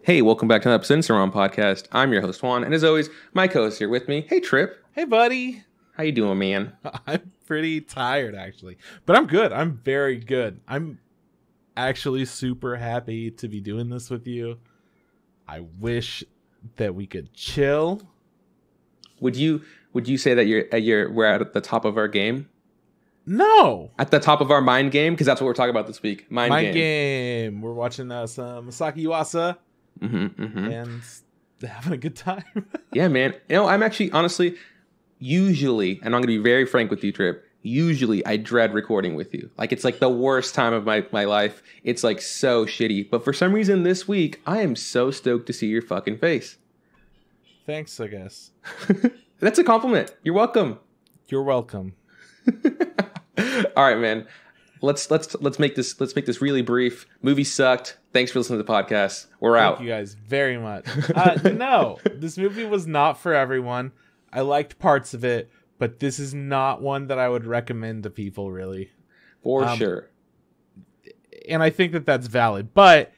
Hey, welcome back to another episode of Instagram Podcast. I'm your host, Juan, and as always, my co-host here with me. Hey, Trip. Hey, buddy. How you doing, man? I'm pretty tired, actually. But I'm good. I'm very good. I'm actually super happy to be doing this with you. I wish that we could chill. Would you say that we're at the top of our game? No. At the top of our mind game? Because that's what we're talking about this week. Mind game. We're watching some Masaaki Yuasa and having a good time. Yeah, man. You know, I'm actually, honestly, usually, and I'm going to be very frank with you, Trip, usually I dread recording with you. Like, it's like the worst time of my life. It's like so shitty. But for some reason this week, I am so stoked to see your fucking face. Thanks, I guess. That's a compliment. You're welcome. You're welcome. All right, man. Let's make this really brief. Movie sucked. Thanks for listening to the podcast. We're out. Thank you guys very much. No, this movie was not for everyone. I liked parts of it, but this is not one that I would recommend to people, really. For sure. And I think that that's valid. But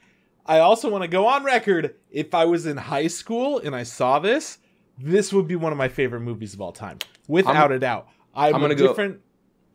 I also want to go on record. If I was in high school and I saw this, this would be one of my favorite movies of all time. Without a doubt. I'm going to go...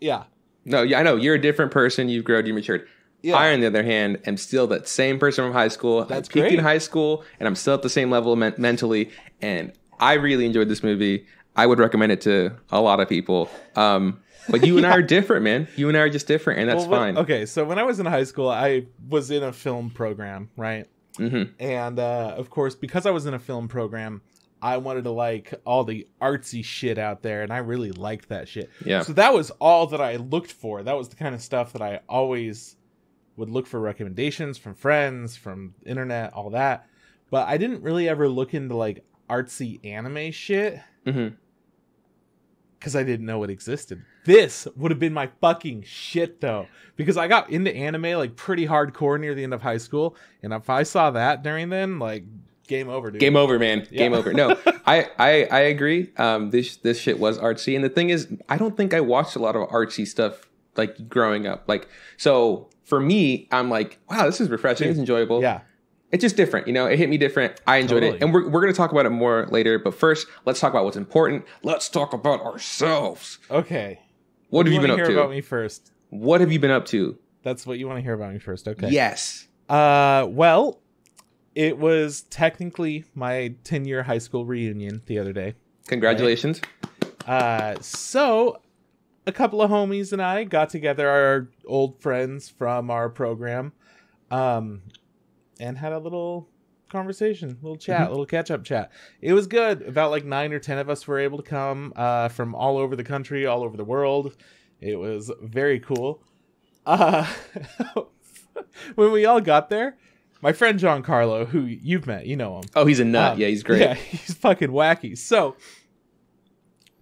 Yeah. No, yeah, I know. You're a different person. You've grown, you matured. Yeah. I, on the other hand, am still that same person from high school. That's I peaked great. in high school, and I'm still at the same level mentally. And I really enjoyed this movie. I would recommend it to a lot of people. But you and I are different, man. You and I are just different, and that's fine. Okay, so when I was in high school, I was in a film program, right? Mm-hmm. And, of course, because I was in a film program, I wanted to like all the artsy shit out there, and I really liked that shit. Yeah. So that was all that I looked for. That was the kind of stuff that I always would look for recommendations from friends, from internet, all that. But I didn't really ever look into like artsy anime shit. Mm-hmm. Because I didn't know it existed. This would have been my fucking shit, though. Because I got into anime like pretty hardcore near the end of high school. And if I saw that during then, like... Game over, dude. Game over, man. Yeah. Game over. No, I agree. This shit was artsy, and the thing is, I don't think I watched a lot of artsy stuff like growing up. Like, so for me, I'm like, wow, this is refreshing. It's enjoyable. Yeah, it's just different. You know, it hit me different. I enjoyed it, and we're gonna talk about it more later. But first, let's talk about what's important. Let's talk about ourselves. Okay. What have you been up to? to? About me first. What have you been up to? That's what you want to hear about me first. Okay. Yes. Well. It was technically my 10-year high school reunion the other day. Congratulations. Right? So a couple of homies and I got together, our old friends from our program, and had a little conversation, little chat, little catch-up chat. It was good. About like 9 or 10 of us were able to come from all over the country, all over the world. It was very cool. When we all got there, my friend Giancarlo, who you've met, you know him. Oh, he's a nut. Yeah, he's great. Yeah, he's fucking wacky. So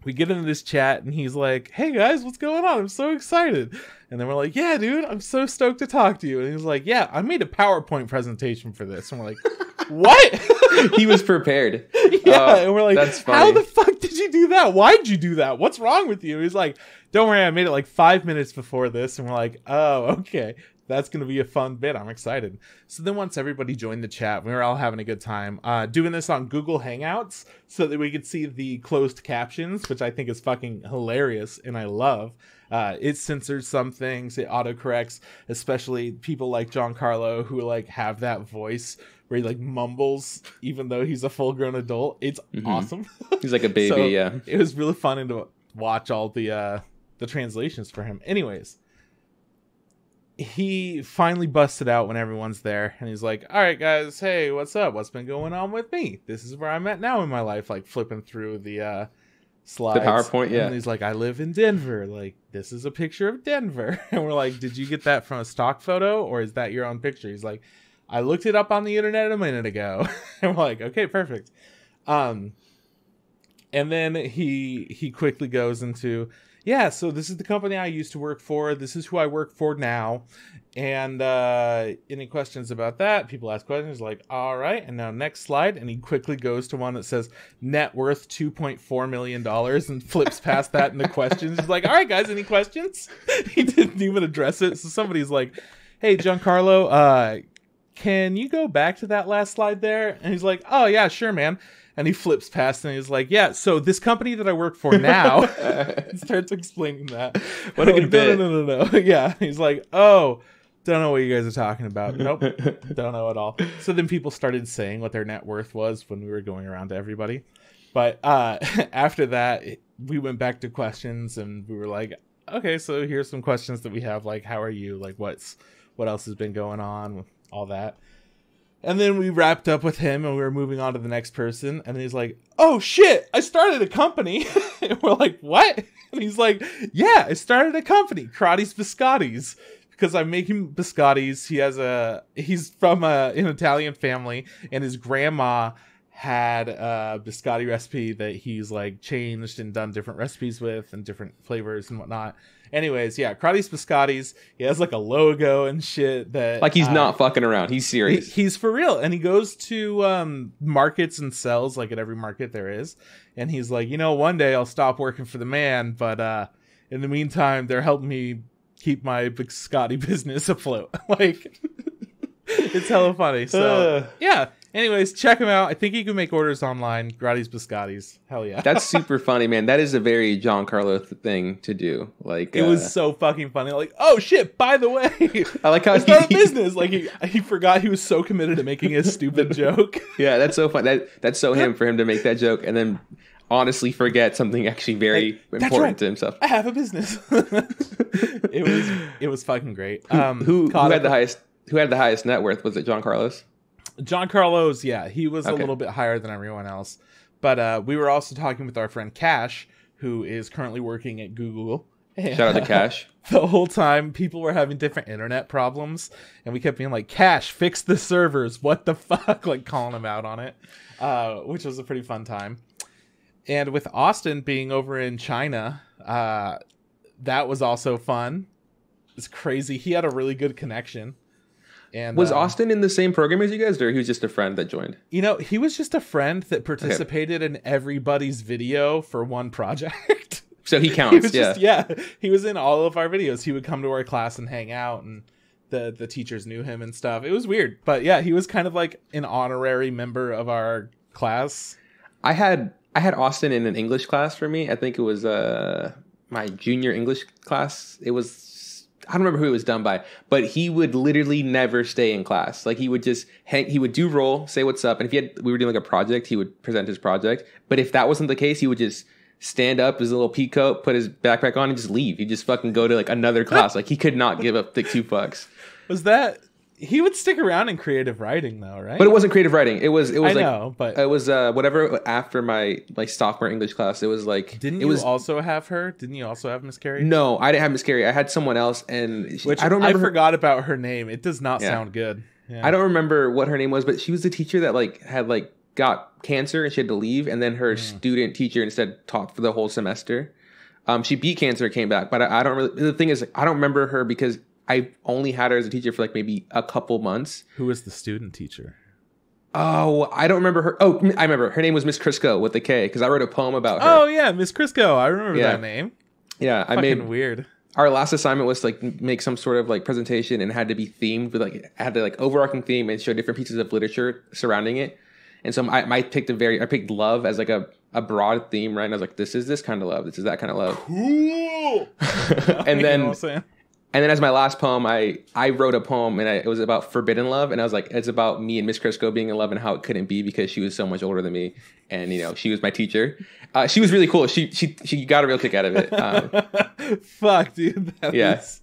we get into this chat, and he's like, "Hey guys, what's going on? I'm so excited." And then we're like, "Yeah, dude, I'm so stoked to talk to you." And he's like, "Yeah, I made a PowerPoint presentation for this." And we're like, "What?" He was prepared. Yeah, and we're like, "That's funny. How the fuck did you do that? Why'd you do that? What's wrong with you?" He's like, "Don't worry, I made it like 5 minutes before this." And we're like, "Oh, okay. That's going to be a fun bit. I'm excited." So then once everybody joined the chat, we were all having a good time doing this on Google Hangouts so that we could see the closed captions, which I think is fucking hilarious and I love. It censors some things. It autocorrects, especially people like Giancarlo who like have that voice where he like mumbles even though he's a full-grown adult. It's awesome. He's like a baby, so yeah. It was really fun to watch all the translations for him. Anyways, he finally busted out when everyone's there, and he's like, "All right, guys, hey, what's up? What's been going on with me? This is where I'm at now in my life." Like flipping through the slides, the PowerPoint, yeah. And he's like, "I live in Denver. Like, this is a picture of Denver." And we're like, "Did you get that from a stock photo, or is that your own picture?" He's like, "I looked it up on the internet a minute ago." And we're like, "Okay, perfect." And then he quickly goes into, "Yeah, so this is the company I used to work for. This is who I work for now. And any questions about that?" People ask questions like, "All right." And now next slide. And he quickly goes to one that says net worth $2.4 million and flips past that into questions. He's like, "All right, guys, any questions?" He didn't even address it. So somebody's like, "Hey, Giancarlo, can you go back to that last slide there? And he's like, oh yeah, sure, man. And he flips past and he's like, yeah, so this company that I work for now, starts explaining that. What a good bit. No. Yeah. He's like, oh, don't know what you guys are talking about. Nope. Don't know at all. So then people started saying what their net worth was when we were going around to everybody. But after that, we went back to questions and we were like, okay, so here's some questions that we have. Like, how are you? Like, what else has been going on? All that. And then we wrapped up with him and we were moving on to the next person. And he's like, oh shit, I started a company. And we're like, what? And he's like, yeah, I started a company, Karate Biscottis. Because I'm making biscottis. He's from an Italian family and his grandma had a biscotti recipe that he's like changed and done different recipes with and different flavors and whatnot. Anyways, yeah, Karate Biscottis. He has like a logo and shit that like he's not fucking around. He's serious. He's for real, and he goes to markets and sells like at every market there is. And he's like, one day I'll stop working for the man, but in the meantime, they're helping me keep my biscotti business afloat. Like, it's hella funny. So yeah. Anyways, check him out. I think you can make orders online. Gratis Biscottis. Hell yeah. That's super funny, man. That is a very Giancarlo thing to do. Like, it was so fucking funny. Like, oh shit, by the way, I like how he started a business. Like he forgot he was so committed to making a stupid joke. Yeah, that's so fun. That's so him for him to make that joke and then honestly forget something actually very important to himself. I have a business. It was fucking great. Who had the highest net worth? Was it Giancarlo's? Giancarlo's, yeah, he was a little bit higher than everyone else. But we were also talking with our friend Cash, who is currently working at Google. Shout out to Cash. The whole time, people were having different internet problems, and we kept being like, Cash, fix the servers. What the fuck? Like, calling him out on it, which was a pretty fun time. And with Austin being over in China, that was also fun. It's crazy. He had a really good connection. And was Austin in the same program as you guys, or he was just a friend that joined? He was just a friend that participated in everybody's video for one project. So he counts, He was in all of our videos. He would come to our class and hang out, and the teachers knew him and stuff. It was weird. But yeah, he was kind of like an honorary member of our class. I had Austin in an English class for me. I think it was my junior English class. It was... I don't remember who it was done by, but he would literally never stay in class. Like he would just he would do roll, say what's up. And if we were doing like a project, he would present his project. But if that wasn't the case, he would just stand up, his little pea coat, put his backpack on and just leave. He'd just fucking go to like another class. Like he could not give up the 2 fucks. Was that... He would stick around in creative writing though, right? But it wasn't creative writing. It was I like, know, but it was whatever after my like sophomore English class. It was like Didn't you also have her? Didn't you also have Miss Carrie? No, I didn't have Miss Carrie. I had someone else, and I don't remember. I forgot about her name. It does not sound good. Yeah. I don't remember what her name was, but she was the teacher that like had like got cancer and she had to leave, and then her student teacher instead taught for the whole semester. She beat cancer and came back, but I don't really. The thing is, I don't remember her because I only had her as a teacher for like maybe a couple months. Who was the student teacher? Oh, I don't remember her. Oh, I remember. Her name was Miss Crisco with a K because I wrote a poem about her. Oh, yeah. Miss Crisco. I remember that name. Yeah. I made weird. Our last assignment was to like make some sort of like presentation and it had to be themed with like, had to like overarching theme and show different pieces of literature surrounding it. And so I picked love as like a broad theme, right? And I was like, this is this kind of love. This is that kind of love. Cool. And then as my last poem, I wrote a poem and it was about forbidden love. And I was like, it's about me and Miss Crisco being in love and how it couldn't be because she was so much older than me. And, she was my teacher. She was really cool. She got a real kick out of it. Fuck, dude. That is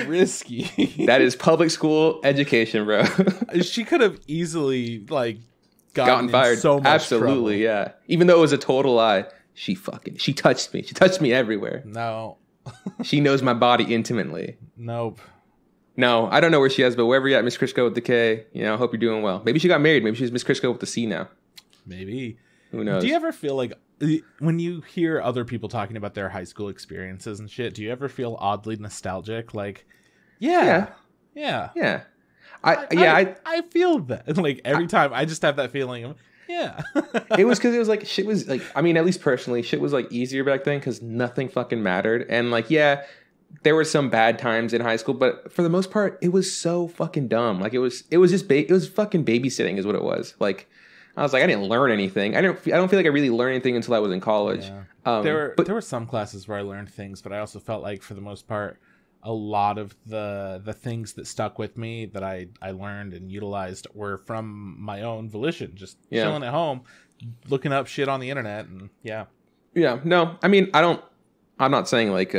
risky. That is public school education, bro. She could have easily, like, gotten fired. So much Absolutely, trouble. Yeah. Even though it was a total lie, she touched me. She touched me everywhere. No. She knows my body intimately. Nope. No, I don't know where she is, but wherever you're at, Miss Crisco with the K, I hope you're doing well. Maybe she got married. Maybe she's Miss Crisco with the C now. Maybe. Who knows? Do you ever feel like, when you hear other people talking about their high school experiences and shit, do you ever feel oddly nostalgic? Like, yeah. I feel that. Like, every time, I just have that feeling of, yeah. It was because it was like, shit was like, I mean, at least personally, shit was like easier back then because nothing fucking mattered. And like, yeah, there were some bad times in high school, but for the most part, it was so fucking dumb. Like it was fucking babysitting is what it was. Like I was like, I didn't learn anything. I don't feel like I really learned anything until I was in college. Yeah. There were some classes where I learned things, but I also felt like for the most part, a lot of the things that stuck with me that I learned and utilized were from my own volition, just chilling at home, looking up shit on the internet, and yeah. No, I mean, I'm not saying like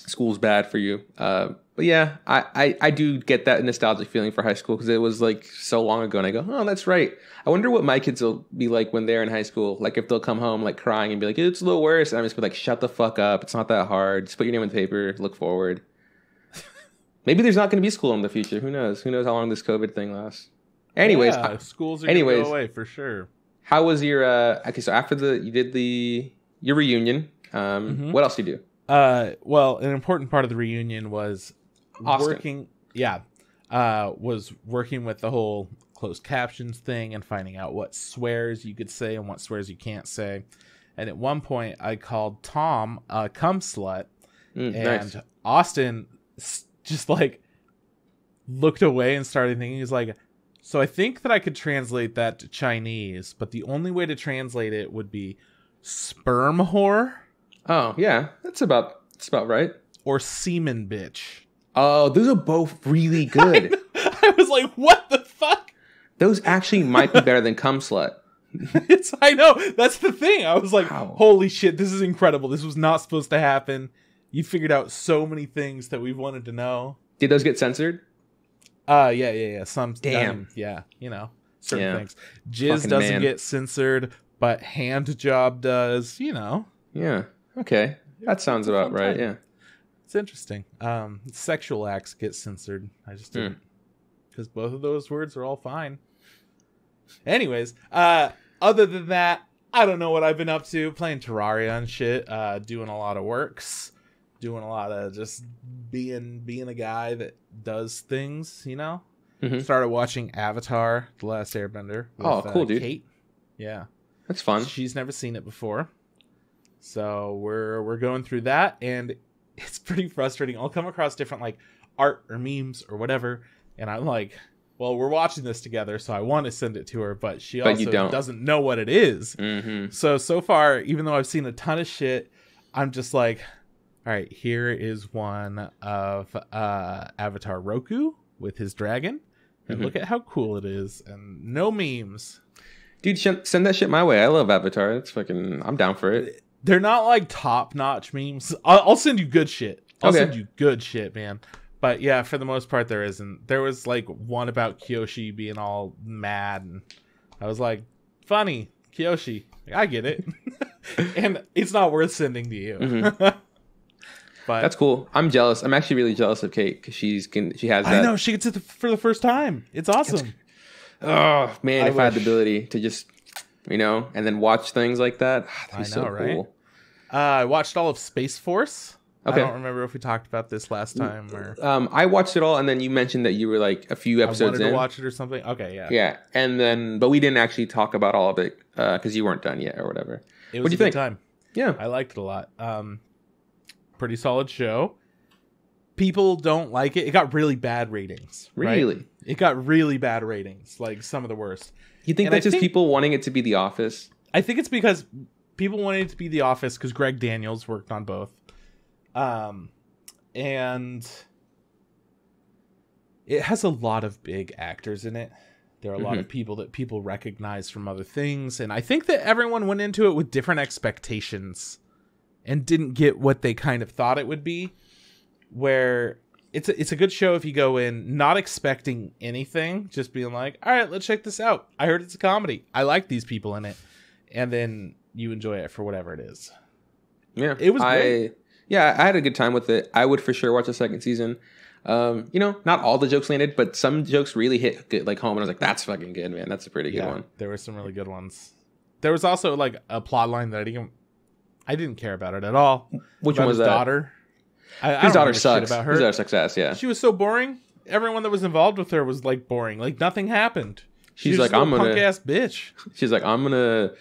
school's bad for you, but yeah, I do get that nostalgic feeling for high school because it was like so long ago, and I go, oh, that's right. I wonder what my kids will be like when they're in high school. Like if they'll come home like crying and be like, it's a little worse, and I'm just be like, shut the fuck up. It's not that hard. Just put your name on the paper. Look forward. Maybe there's not going to be school in the future. Who knows? Who knows how long this COVID thing lasts? Anyways, schools are going to go away for sure. How was your okay? So after you did your reunion, what else did you do? Well, an important part of the reunion was Austin. was working with the whole closed captions thing and finding out what swears you could say and what swears you can't say. And at one point, I called Tom a cum slut, and nice. Austin just like looked away and started thinking. He's like, so I think that I could translate that to Chinese, but the only way to translate it would be sperm whore. Oh yeah, that's about right. Or semen bitch. Oh, those are both really good. I was like, what the fuck? Those actually might be better than cum slut. I know. That's the thing. I was like, wow. Holy shit, this is incredible. This was not supposed to happen. You figured out so many things that we've wanted to know. Did those get censored? Yeah. Some. Damn. Yeah, certain things. Jizz doesn't get censored, but hand job does, Yeah. Okay. That sounds about right. Yeah. It's interesting. Sexual acts get censored. I just didn't. Because both of those words are all fine. Anyways, other than that, I don't know what I've been up to. Playing Terraria and shit. Doing a lot of works. Doing a lot of just being a guy that does things, Started watching Avatar, The Last Airbender. With, cool, dude. Kate. Yeah. That's fun. She's never seen it before. So we're going through that, and it's pretty frustrating. I'll come across different like art or memes or whatever, and I'm like, well, we're watching this together, so I want to send it to her, but she also doesn't know what it is. So far, even though I've seen a ton of shit, I'm just like, all right, here is one of Avatar Roku with his dragon, and look at how cool it is, and no memes. Dude, send that shit my way. I love Avatar. It's fucking, I'm down for it. They're not like top-notch memes. I'll send you good shit. I'll send you good shit, man. But yeah, for the most part, there isn't. There was like one about Kyoshi being all mad, and I was like, funny, Kyoshi. I get it. And it's not worth sending to you. But that's cool. I'm jealous. I'm actually really jealous of Kate because she has that. I know, she gets it for the first time. It's awesome. Oh, man, if I had the ability to just, and then watch things like that. That'd be so right? cool. I watched all of Space Force. Okay. I don't remember if we talked about this last time or. I watched it all, and then you mentioned that you were like a few episodes in. To watch it or something. Okay, yeah. Yeah, and then but we didn't actually talk about all of it because you weren't done yet or whatever. It was a good time. Yeah, I liked it a lot. Pretty solid show. People don't like it. It got really bad ratings. Really? Right? It got really bad ratings, like some of the worst. You think that's just people wanting it to be The Office? I think it's because people wanted it to be The Office because Greg Daniels worked on both. And it has a lot of big actors in it. There are a lot of people that people recognize from other things. And I think that everyone went into it with different expectations and didn't get what they kind of thought it would be. Where it's a good show if you go in not expecting anything, just being like, all right, let's check this out. I heard it's a comedy. I like these people in it. And then you enjoy it for whatever it is. Yeah. It was great. Yeah, I had a good time with it. I would for sure watch the second season. Not all the jokes landed, but some jokes really hit good, like home. And I was like, that's fucking good, man. That's a pretty good one. There were some really good ones. There was also like a plot line that I didn't care about it at all. Which one was that? Daughter. His daughter sucks. About her. His daughter success, yeah. She was so boring. Everyone that was involved with her was like boring. Like nothing happened. She's like, I'm gonna punk ass bitch. She's like, I'm gonna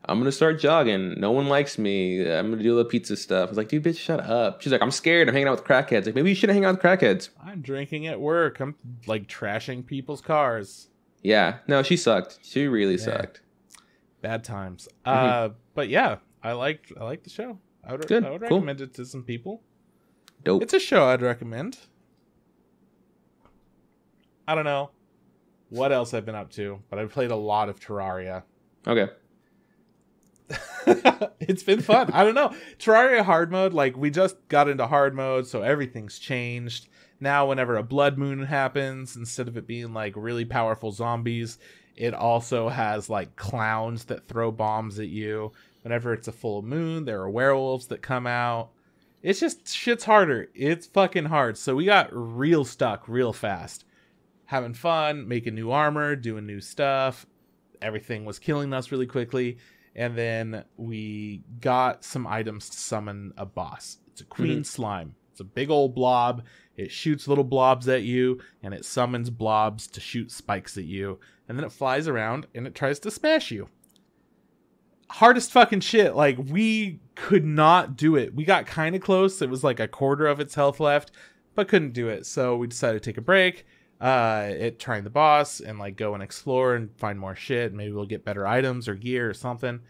I'm gonna start jogging. No one likes me. I'm gonna do the pizza stuff. I was like, dude, bitch, shut up. She's like, I'm scared. I'm hanging out with crackheads. Like, maybe you shouldn't hang out with crackheads. I'm drinking at work. I'm like trashing people's cars. Yeah, no, she sucked. She really sucked. Bad times. But yeah, I liked the show. I would recommend it to some people. Dope. It's a show I'd recommend. I don't know what else I've been up to, but I've played a lot of Terraria. Okay. It's been fun. I don't know. Terraria hard mode, like we just got into hard mode, so everything's changed. Now whenever a blood moon happens, instead of it being like really powerful zombies, it also has like clowns that throw bombs at you. Whenever it's a full moon, there are werewolves that come out. It's just shit's harder. It's fucking hard. So we got real stuck real fast. Having fun, making new armor, doing new stuff. Everything was killing us really quickly. And then we got some items to summon a boss. It's a queen slime. It's a big old blob. It shoots little blobs at you, and it summons blobs to shoot spikes at you. And then it flies around, and it tries to smash you. Hardest fucking shit. Like, we could not do it. We got kind of close. It was like a quarter of its health left, but couldn't do it. So we decided to take a break. Trying the boss and like go and explore and find more shit. Maybe we'll get better items or gear or something.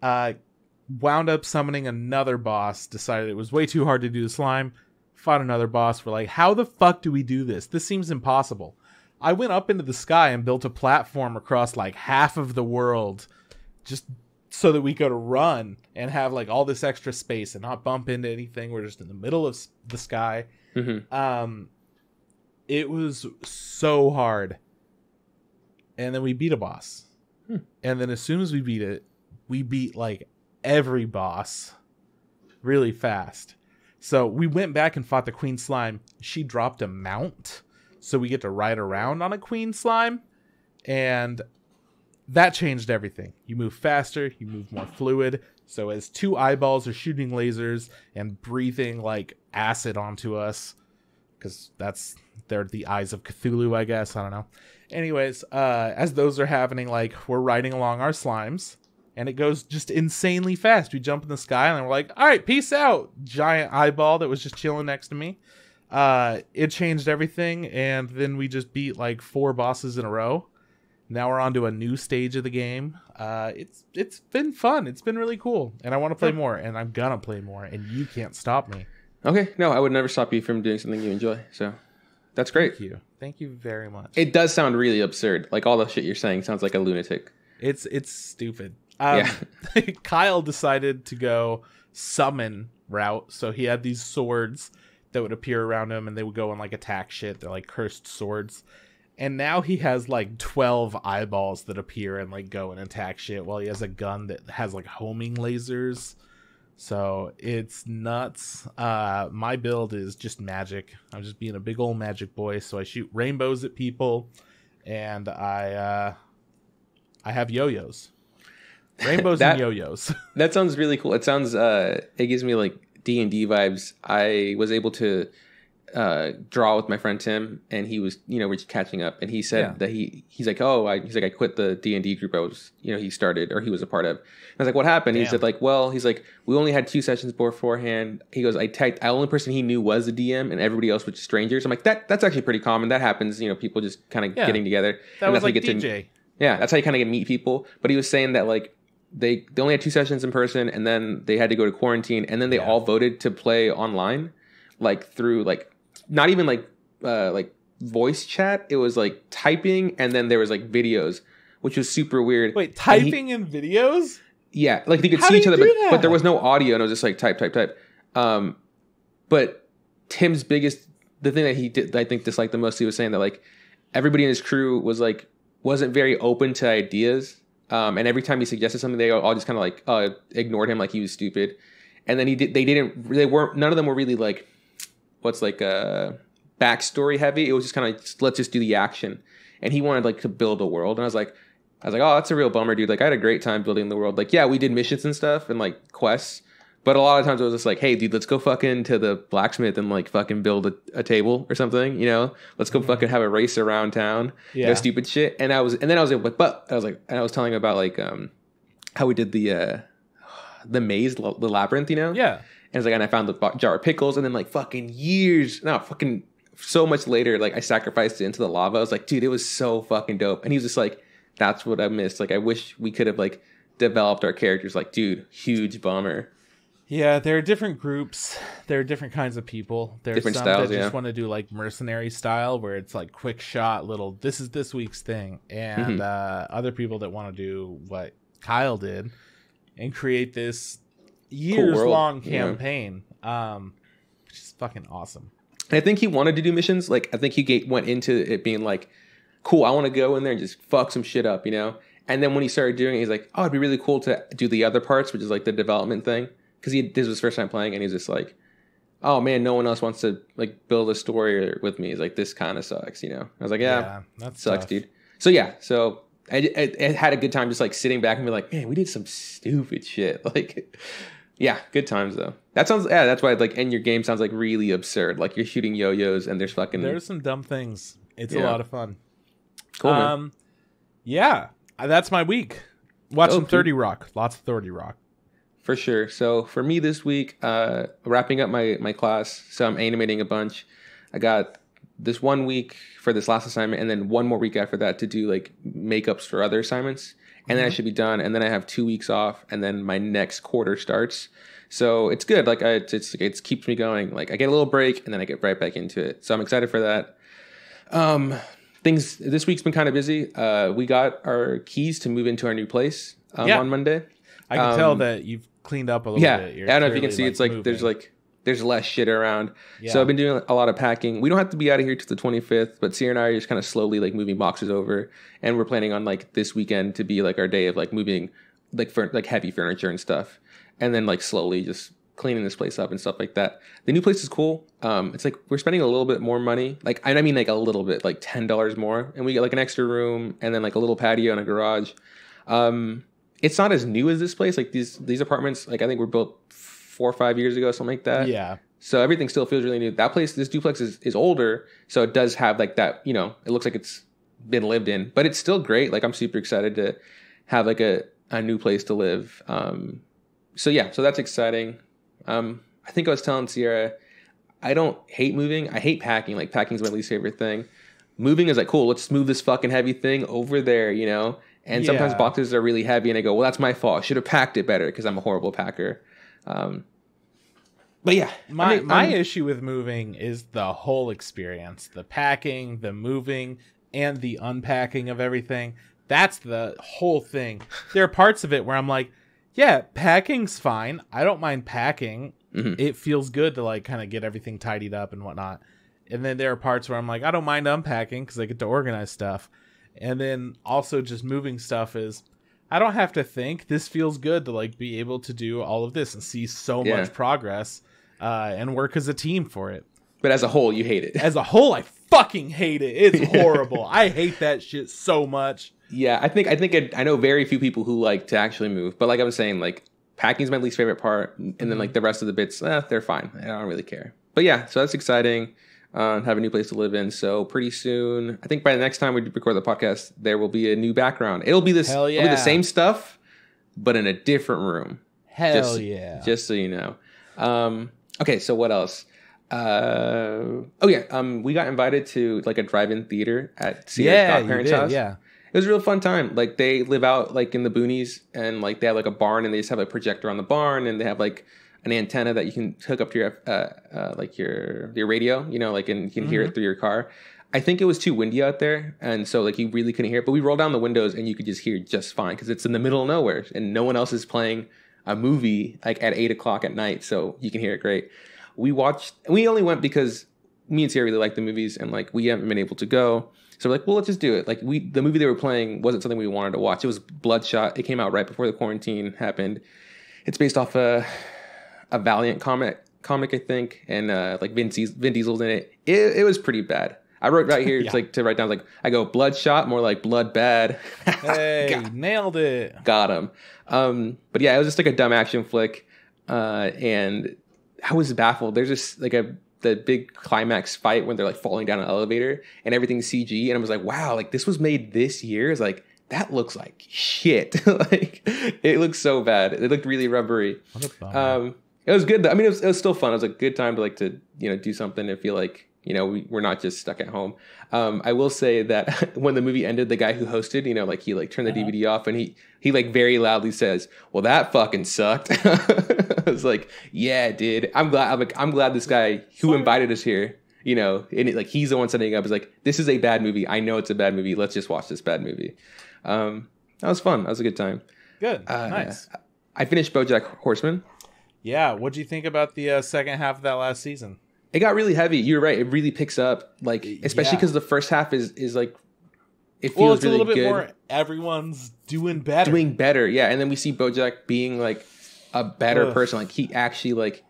Wound up summoning another boss. Decided it was way too hard to do the slime. Fought another boss. We're like, how the fuck do we do this? This seems impossible. I went up into the sky and built a platform across like half of the world just so that we could run and have like all this extra space and not bump into anything. We're just in the middle of the sky. It was so hard. And then we beat a boss. And then as soon as we beat it, we beat like every boss really fast. So we went back and fought the queen slime. She dropped a mount, so we get to ride around on a queen slime. And that changed everything. You move faster, you move more fluid. So as two eyeballs are shooting lasers and breathing like acid onto us, because they're the eyes of Cthulhu, I guess. I don't know. Anyways, as those are happening, like we're riding along our slimes, and it goes just insanely fast. We jump in the sky, and we're like, all right, peace out. Giant eyeball that was just chilling next to me. It changed everything, and then we just beat like 4 bosses in a row. Now we're on to a new stage of the game. It's been fun. It's been really cool, and I want to play more, and I'm gonna play more, and you can't stop me. Okay, no, I would never stop you from doing something you enjoy. So that's great. Thank you very much. It does sound really absurd. Like all the shit you're saying sounds like a lunatic. It's stupid. Yeah. Kyle decided to go summon route, so he had these swords that would appear around him, and they would go and like attack shit. They're like cursed swords. And now he has like 12 eyeballs that appear and like go and attack shit, while he has a gun that has like homing lasers. So it's nuts. My build is just magic. I'm just being a big old magic boy. So I shoot rainbows at people, and I have yo-yos. Rainbows and yo-yos. That sounds really cool. It sounds it gives me like D&D vibes. I was able to draw with my friend Tim, and he was, we're just catching up, and he said that he's like, I quit the D&D group I was, he started, or he was a part of. I was like, what happened? Damn. He said like, we only had 2 sessions beforehand. He goes, the only person he knew was the DM, and everybody else was just strangers. I'm like, that's actually pretty common. That happens, people just kind of getting together. That was like DJ. That's how you kind of meet people. But he was saying that like they only had 2 sessions in person, and then they had to go to quarantine, and then they all voted to play online, like through like not even like voice chat. It was like typing, and then there was like videos, which was super weird. Wait, typing and videos? Yeah, like they could see each other, but there was no audio, and it was just like type. But Tim's the thing that he did, I think, disliked the most, he was saying that like everybody in his crew wasn't very open to ideas, and every time he suggested something, they all just kind of like ignored him, like he was stupid. And then none of them were really like what's like backstory heavy. It was just kind of like, let's just do the action. And he wanted like to build a world, and I was like, oh, that's a real bummer, dude. Like I had a great time building the world. Like, yeah, we did missions and stuff and like quests, but a lot of times it was just like, hey, dude, let's go fucking to the blacksmith and like fucking build a table or something. Let's go fucking have a race around town. Stupid shit. And I was like, but I was telling him about like how we did the maze, the labyrinth, you know? Yeah. And it's like, and I found the jar of pickles, and then like fucking so much later, like I sacrificed it into the lava. I was like, dude, it was so fucking dope. And he was just like, that's what I missed. Like, I wish we could have like developed our characters. Like, dude, huge bummer. Yeah, there are different groups. There are different kinds of people. There are Different some styles, that yeah. just want to do like mercenary style, where it's like quick shot, little. This is this week's thing, and other people that want to do what Kyle did and create this years-long campaign, which is fucking awesome. And I think he wanted to do missions. Like, I think he went into it being like, cool, I want to go in there and just fuck some shit up, you know? And then when he started doing it, he's like, oh, it'd be really cool to do the other parts, which is like the development thing. Because this was his first time playing, and he's just like, oh man, no one else wants to like build a story with me. He's like, this kind of sucks, you know? I was like, yeah that sucks, tough. Dude. So yeah, I had a good time just like sitting back and be like, man, we did some stupid shit. Like, yeah, good times though. That's why like, and your game sounds like really absurd. Like you're shooting yo-yos and there's some dumb things. It's a lot of fun. Cool, man. Yeah, that's my week. Watching 30 Rock. Lots of 30 Rock. For sure. So for me this week, wrapping up my class, so I'm animating a bunch. I got this 1 week for this last assignment, and then one more week after that to do like makeups for other assignments, and then I should be done. And then I have 2 weeks off, and then my next quarter starts. So it's good. Like it keeps me going. Like I get a little break, and then I get right back into it. So I'm excited for that. Things this week's been kind of busy. We got our keys to move into our new place on Monday. I can tell that you've cleaned up a little bit. I don't know if you can see. It's like moving. there's less shit around. Yeah. So I've been doing a lot of packing. We don't have to be out of here till the 25th, but Sierra and I are just kind of slowly like moving boxes over, and we're planning on like this weekend to be like our day of like moving like heavy furniture and stuff, and then like slowly just cleaning this place up and stuff like that. The new place is cool. It's like we're spending a little bit more money. Like I mean like a little bit, like $10 more, and we get like an extra room and then like a little patio and a garage. It's not as new as this place. Like these apartments, like I think were built 4 or 5 years ago, something like that. Yeah. So everything still feels really new. That place, this duplex is older, so it does have like that. You know, it looks like it's been lived in, but it's still great. Like I'm super excited to have like a new place to live. So that's exciting. I think I was telling Sierra, I don't hate moving. I hate packing. Like packing's my least favorite thing. Moving is like, cool, let's move this fucking heavy thing over there, you know? And sometimes boxes are really heavy and I go, well, that's my fault. I should have packed it better because I'm a horrible packer. But yeah. My issue with moving is the whole experience. The packing, the moving, and the unpacking of everything. That's the whole thing. There are parts of it where I'm like, yeah, packing's fine. I don't mind packing. Mm-hmm. It feels good to like kind of get everything tidied up and whatnot. And then there are parts where I'm like, I don't mind unpacking because I get to organize stuff. And then also just moving stuff is, I don't have to think. This feels good to like be able to do all of this and see so much progress and work as a team for it. But as a whole, you hate it. As a whole, I fucking hate it. It's horrible. I hate that shit so much. Yeah, I know very few people who like to actually move. But like I was saying, like packing's my least favorite part. And then like the rest of the bits, they're fine. I don't really care. But yeah, so that's exciting. Have a new place to live in. So pretty soon, I think by the next time we record the podcast, there will be a new background. It'll be it'll be the same stuff, but in a different room. Just so you know. Okay, so what else? We got invited to like a drive-in theater at Sierra's godparents' house. Yeah. It was a real fun time. Like they live out like in the boonies, and like they have like a barn, and they just have a projector on the barn, and they have like an antenna that you can hook up to your like your radio, you know, like, and you can hear it through your car. I think it was too windy out there, and so like you really couldn't hear it. But we rolled down the windows, and you could just hear just fine because it's in the middle of nowhere, and no one else is playing a movie like at 8:00 at night, so you can hear it great. We only went because me and Sierra really like the movies, and like we haven't been able to go. So we're like, well, let's just do it. Like the movie they were playing wasn't something we wanted to watch. It was Bloodshot. It came out right before the quarantine happened. It's based off a Valiant comic, I think, and like Vin Diesel's in it. It was pretty bad. I wrote right here, it's like to write down, like I go Bloodshot, more like Blood Bad. Hey, nailed it. Got him. But yeah, it was just like a dumb action flick, and I was baffled. There's just like the big climax fight when they're like falling down an elevator and everything's CG, and I was like, wow, like this was made this year. It's like that looks like shit. Like, it looks so bad. It looked really rubbery. What a bummer. It was good though. I mean, it was still fun. It was a good time to like to, you know, do something and feel like, you know, we're not just stuck at home. I will say that when the movie ended, the guy who hosted, you know, like he like turned the DVD off and he like very loudly says, "Well, that fucking sucked." I was like, "Yeah, dude. I'm glad this guy who invited us here, you know, and like he's the one setting it up. Is like, this is a bad movie. I know it's a bad movie. Let's just watch this bad movie." That was fun. That was a good time. Good. Nice. I finished BoJack Horseman. Yeah. What'd you think about the second half of that last season? It got really heavy. You're right. It really picks up, like, especially because the first half is like, it feels it's really a little good. bit more. Everyone's doing better. Doing better, yeah. And then we see BoJack being like a better person. Like he actually like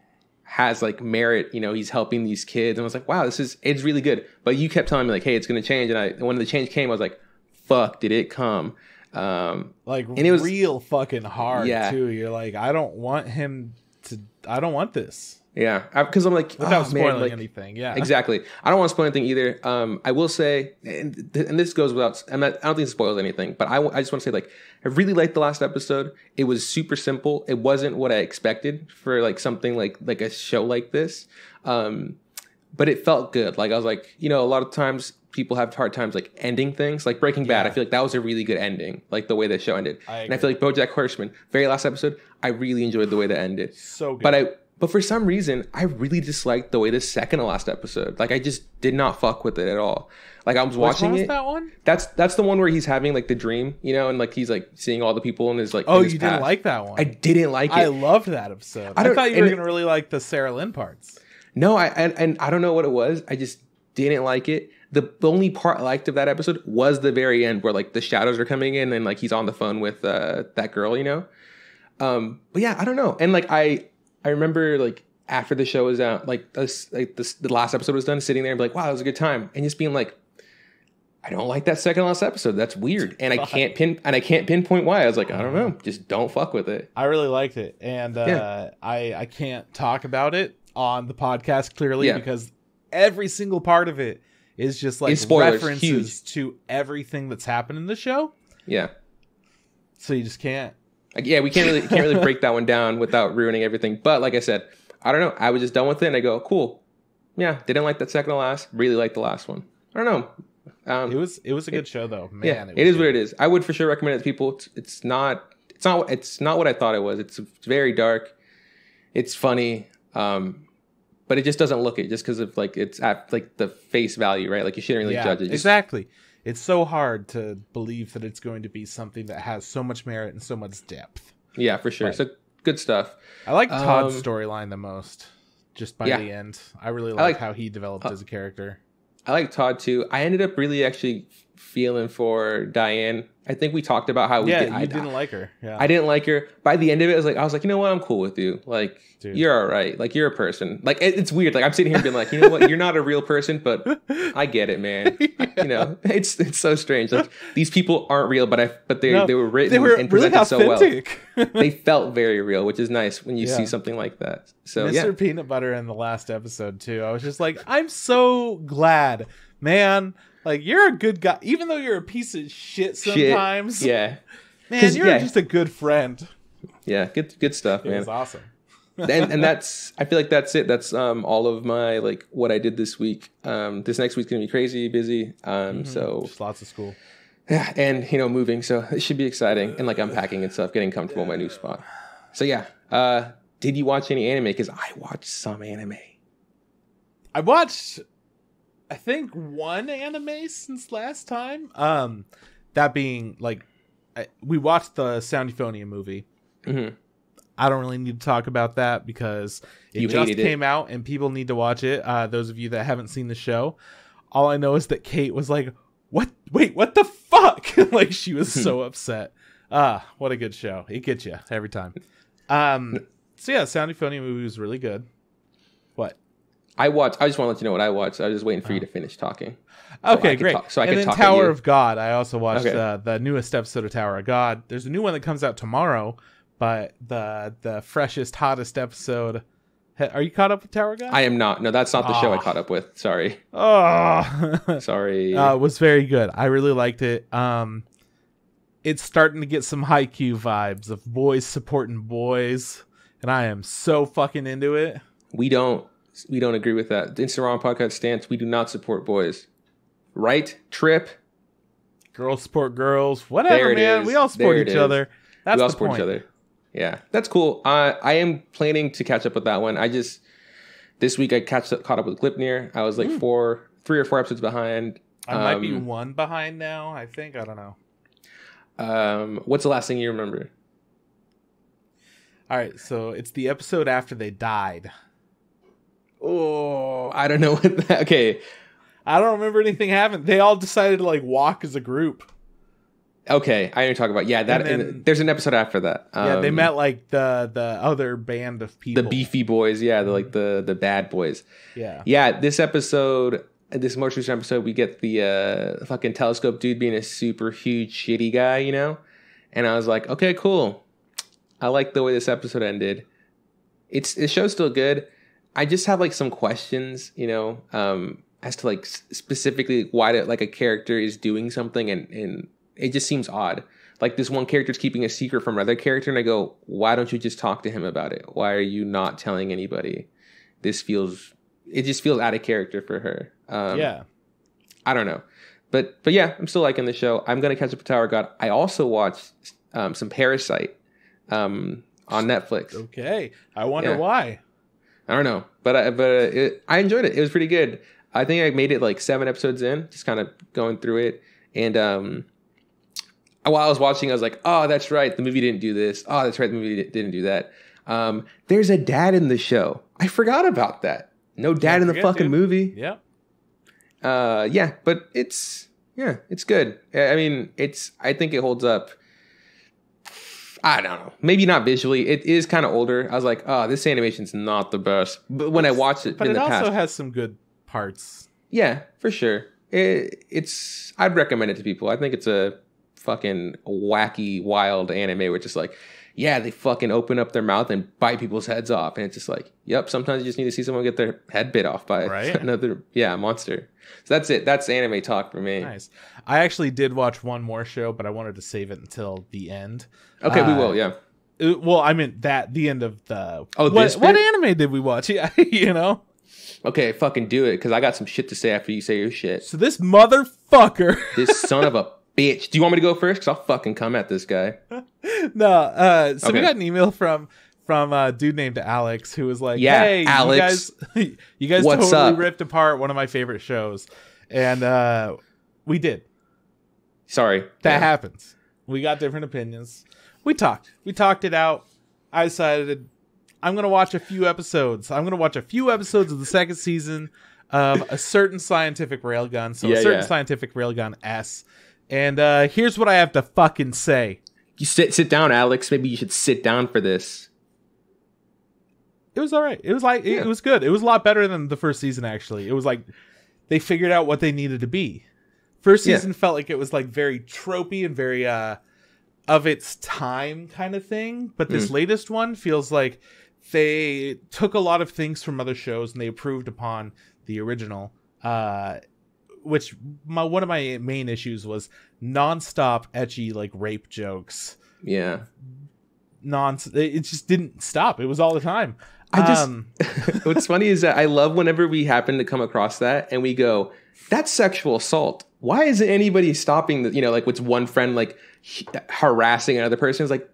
has like merit. You know, he's helping these kids. And I was like, wow, it's really good. But you kept telling me like, hey, it's going to change. And when the change came, I was like, fuck, did it come? Like, and it was real fucking hard too. You're like, I don't want this. Yeah, because I'm like, without spoiling man, like, anything. Yeah, exactly. I don't want to spoil anything either. I will say, and this goes without. I don't think it spoils anything, but I just want to say, like, I really liked the last episode. It was super simple. It wasn't what I expected for like something like a show like this, but it felt good. Like I was like, you know, a lot of times people have hard times like ending things. Like Breaking Bad, I feel like that was a really good ending, like the way the show ended. And I feel like BoJack Horseman, very last episode, I really enjoyed the way that ended. So good. But for some reason, I really disliked the way the second to last episode. Like, I just did not fuck with it at all. Like, I was watching it. That one? That's the one where he's having like the dream, you know, and like he's like seeing all the people in his like. Oh, in his you past. didn't like that one? I didn't like it. I loved that episode. I thought you were gonna really like the Sarah Lynn parts. No, and I don't know what it was. I just didn't like it. The only part I liked of that episode was the very end where like the shadows are coming in and like he's on the phone with that girl, you know. But yeah, I don't know. And like I remember like. After the show was out, the last episode was done, sitting there and be like, wow, that was a good time. And just being like, I don't like that second last episode. That's weird. And I can't pinpoint why. I was like, I don't know. Just don't fuck with it. I really liked it. And I can't talk about it on the podcast clearly because every single part of it is just like references to everything that's happened in the show. Yeah. So you just can't. Yeah, we can't really break that one down without ruining everything. But like I said, I don't know. I was just done with it, and I go, cool. Yeah, didn't like that second to last. Really liked the last one. I don't know. It was a good show though. Man, yeah, it is what it is. I would for sure recommend it to people. It's not what I thought it was. It's very dark. It's funny, but it just doesn't look it just because of like it's at like the face value, right? Like you shouldn't really judge it. Exactly. It's so hard to believe that it's going to be something that has so much merit and so much depth. Yeah, for sure. Right. So good stuff. I like Todd's storyline the most, just by the end. I really like how he developed as a character. I like Todd too. I ended up really actually feeling for Diane. I think we talked about how you didn't like her. Yeah, I didn't like her. By the end of it, I was like, you know what? I'm cool with you. Like, dude, you're all right. Like, you're a person. Like, it's weird. Like, I'm sitting here being like, you know what? You're not a real person, but I get it, man. You know, it's so strange. Like, these people aren't real, but they were written and presented really so well. They felt very real, which is nice when you see something like that. So Mr. Peanut Butter in the last episode too. I was just like, I'm so glad, man. Like, you're a good guy, even though you're a piece of shit sometimes. Yeah, man, you're just a good friend. Yeah, good stuff, man. It was awesome. and that's, I feel like that's it. That's all of my like what I did this week. This next week's gonna be crazy busy. So just lots of school. Yeah, and moving, so it should be exciting, and like unpacking and stuff, getting comfortable in my new spot. So yeah, did you watch any anime? Because I watched some anime. I watched, I think, one anime since last time. That being like, we watched the Sound Euphonium movie. Mm-hmm. I don't really need to talk about that because it just came out and people need to watch it. Those of you that haven't seen the show, all I know is that Kate was like, "What? Wait, what the fuck?" Like, she was so upset. What a good show! It gets you every time. So yeah, Sound Euphonium movie was really good. What? I just want to let you know what I watched. I was just waiting for you to finish talking. Okay, great. So I could talk. Tower of God. I also watched the newest episode of Tower of God. There's a new one that comes out tomorrow, but the freshest, hottest episode. Are you caught up with Tower of God? I am not. No, that's not the show I caught up with. Sorry. Oh, sorry. It was very good. I really liked it. it's starting to get some Haikyuu vibes of boys supporting boys, and I am so fucking into it. We don't agree with that. The Instagram podcast stance, we do not support boys. Right? Trip? Girls support girls. Whatever, man. We all support each other. That's we all the support point. each other. Yeah, that's cool. I am planning to catch up with that one. This week I caught up with Glipnir. I was like 3 or 4 episodes behind. I might be 1 behind now, I think. I don't know. What's the last thing you remember? All right, so it's the episode after they died. Oh, I don't know what that... Okay. I don't remember anything happening. They all decided to like walk as a group. Okay, I didn't talk about there's an episode after that. They met like the other band of people, the beefy boys. Yeah, the bad boys. Yeah. This episode, this most recent episode, we get the fucking telescope dude being a super huge shitty guy, you know. And I was like, okay, cool. I like the way this episode ended. The show's still good. I just have like some questions, you know, as to like specifically why like a character is doing something and it just seems odd. Like this one character's keeping a secret from another character, and I go, why don't you just talk to him about it? Why are you not telling anybody? It just feels out of character for her. Yeah. I don't know. But yeah, I'm still liking the show. I'm going to catch up with Tower of God. I also watched some Parasite on Netflix. Okay. I wonder why. I don't know. But I enjoyed it. It was pretty good. I think I made it like 7 episodes in, just kind of going through it. And while I was watching, I was like, oh, that's right. The movie didn't do this. Oh, that's right. The movie didn't do that. There's a dad in the show. I forgot about that. No dad in the fucking movie. Yeah. Yeah, but it's good. I mean, I think it holds up. I don't know. Maybe not visually. It is kind of older. I was like, oh, this animation's not the best. But when I watched it in the past. But it also has some good parts. Yeah, for sure. I'd recommend it to people. I think it's a fucking wacky, wild anime where it's just like, yeah, they fucking open up their mouth and bite people's heads off. And it's just like, yep, sometimes you just need to see someone get their head bit off by another monster. So that's it. That's anime talk for me. Nice. I actually did watch one more show, but I wanted to save it until the end. Okay, we will, yeah. Well, I meant the end of the... Oh, what anime did we watch? Yeah, you know? Okay, fucking do it, because I got some shit to say after you say your shit. So this motherfucker... This son of a bitch. Do you want me to go first? Because I'll fucking come at this guy. No, we got an email from a dude named Alex who was like, hey, Alex, you guys what's totally up? Ripped apart one of my favorite shows. And we did. Sorry. That happens. We got different opinions. We talked it out. I decided I'm going to watch a few episodes. I'm going to watch a few episodes of the second season of a certain scientific railgun. So a certain scientific railgun S. And here's what I have to fucking say. You sit down, Alex. Maybe you should sit down for this. It was all right. It was like it was good. It was a lot better than the first season, actually. It was like they figured out what they needed to be. First season felt like it was like very tropey and very of its time kind of thing. But this latest one feels like they took a lot of things from other shows and they improved upon the original. Which one of my main issues was nonstop ecchi like rape jokes. Yeah. It just didn't stop. It was all the time. What's funny is that I love whenever we happen to come across that and we go, that's sexual assault. Why isn't anybody stopping like what's one friend like harassing another person? It's like,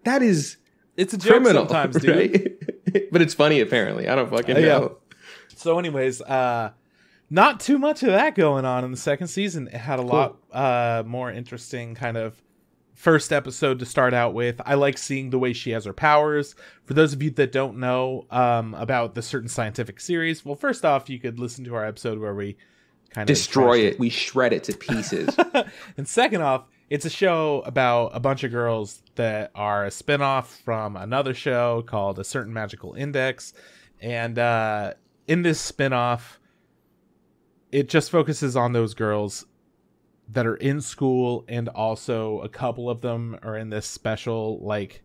it's a criminal, joke sometimes, dude. Right? But it's funny apparently. I don't fucking know. Yeah. So anyways, not too much of that going on in the second season. It had a lot more interesting kind of first episode to start out with. I like seeing the way she has her powers. For those of you that don't know about the certain scientific series, well, first off, you could listen to our episode where we kind of destroy it. We shred it to pieces. And second off, it's a show about a bunch of girls that are a spinoff from another show called A Certain Magical Index. And in this spinoff, it just focuses on those girls that are in school, and also a couple of them are in this special like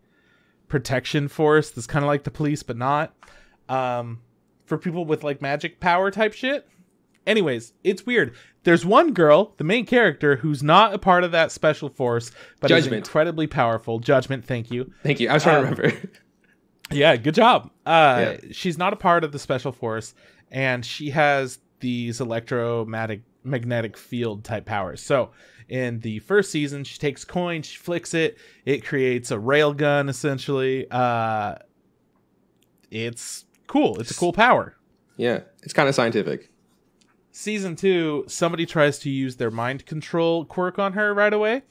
protection force that's kind of like the police but not, for people with like magic power type shit. Anyways, it's weird. There's one girl, the main character, who's not a part of that special force, but is incredibly powerful. Judgment, thank you. Thank you. I was trying to remember. Yeah, good job. She's not a part of the special force, and she has these electromagnetic field type powers. So in the first season, she takes coin, she flicks it, it creates a railgun, essentially. It's cool. It's a cool power. Yeah, it's kind of scientific. Season 2, somebody tries to use their mind control quirk on her right away.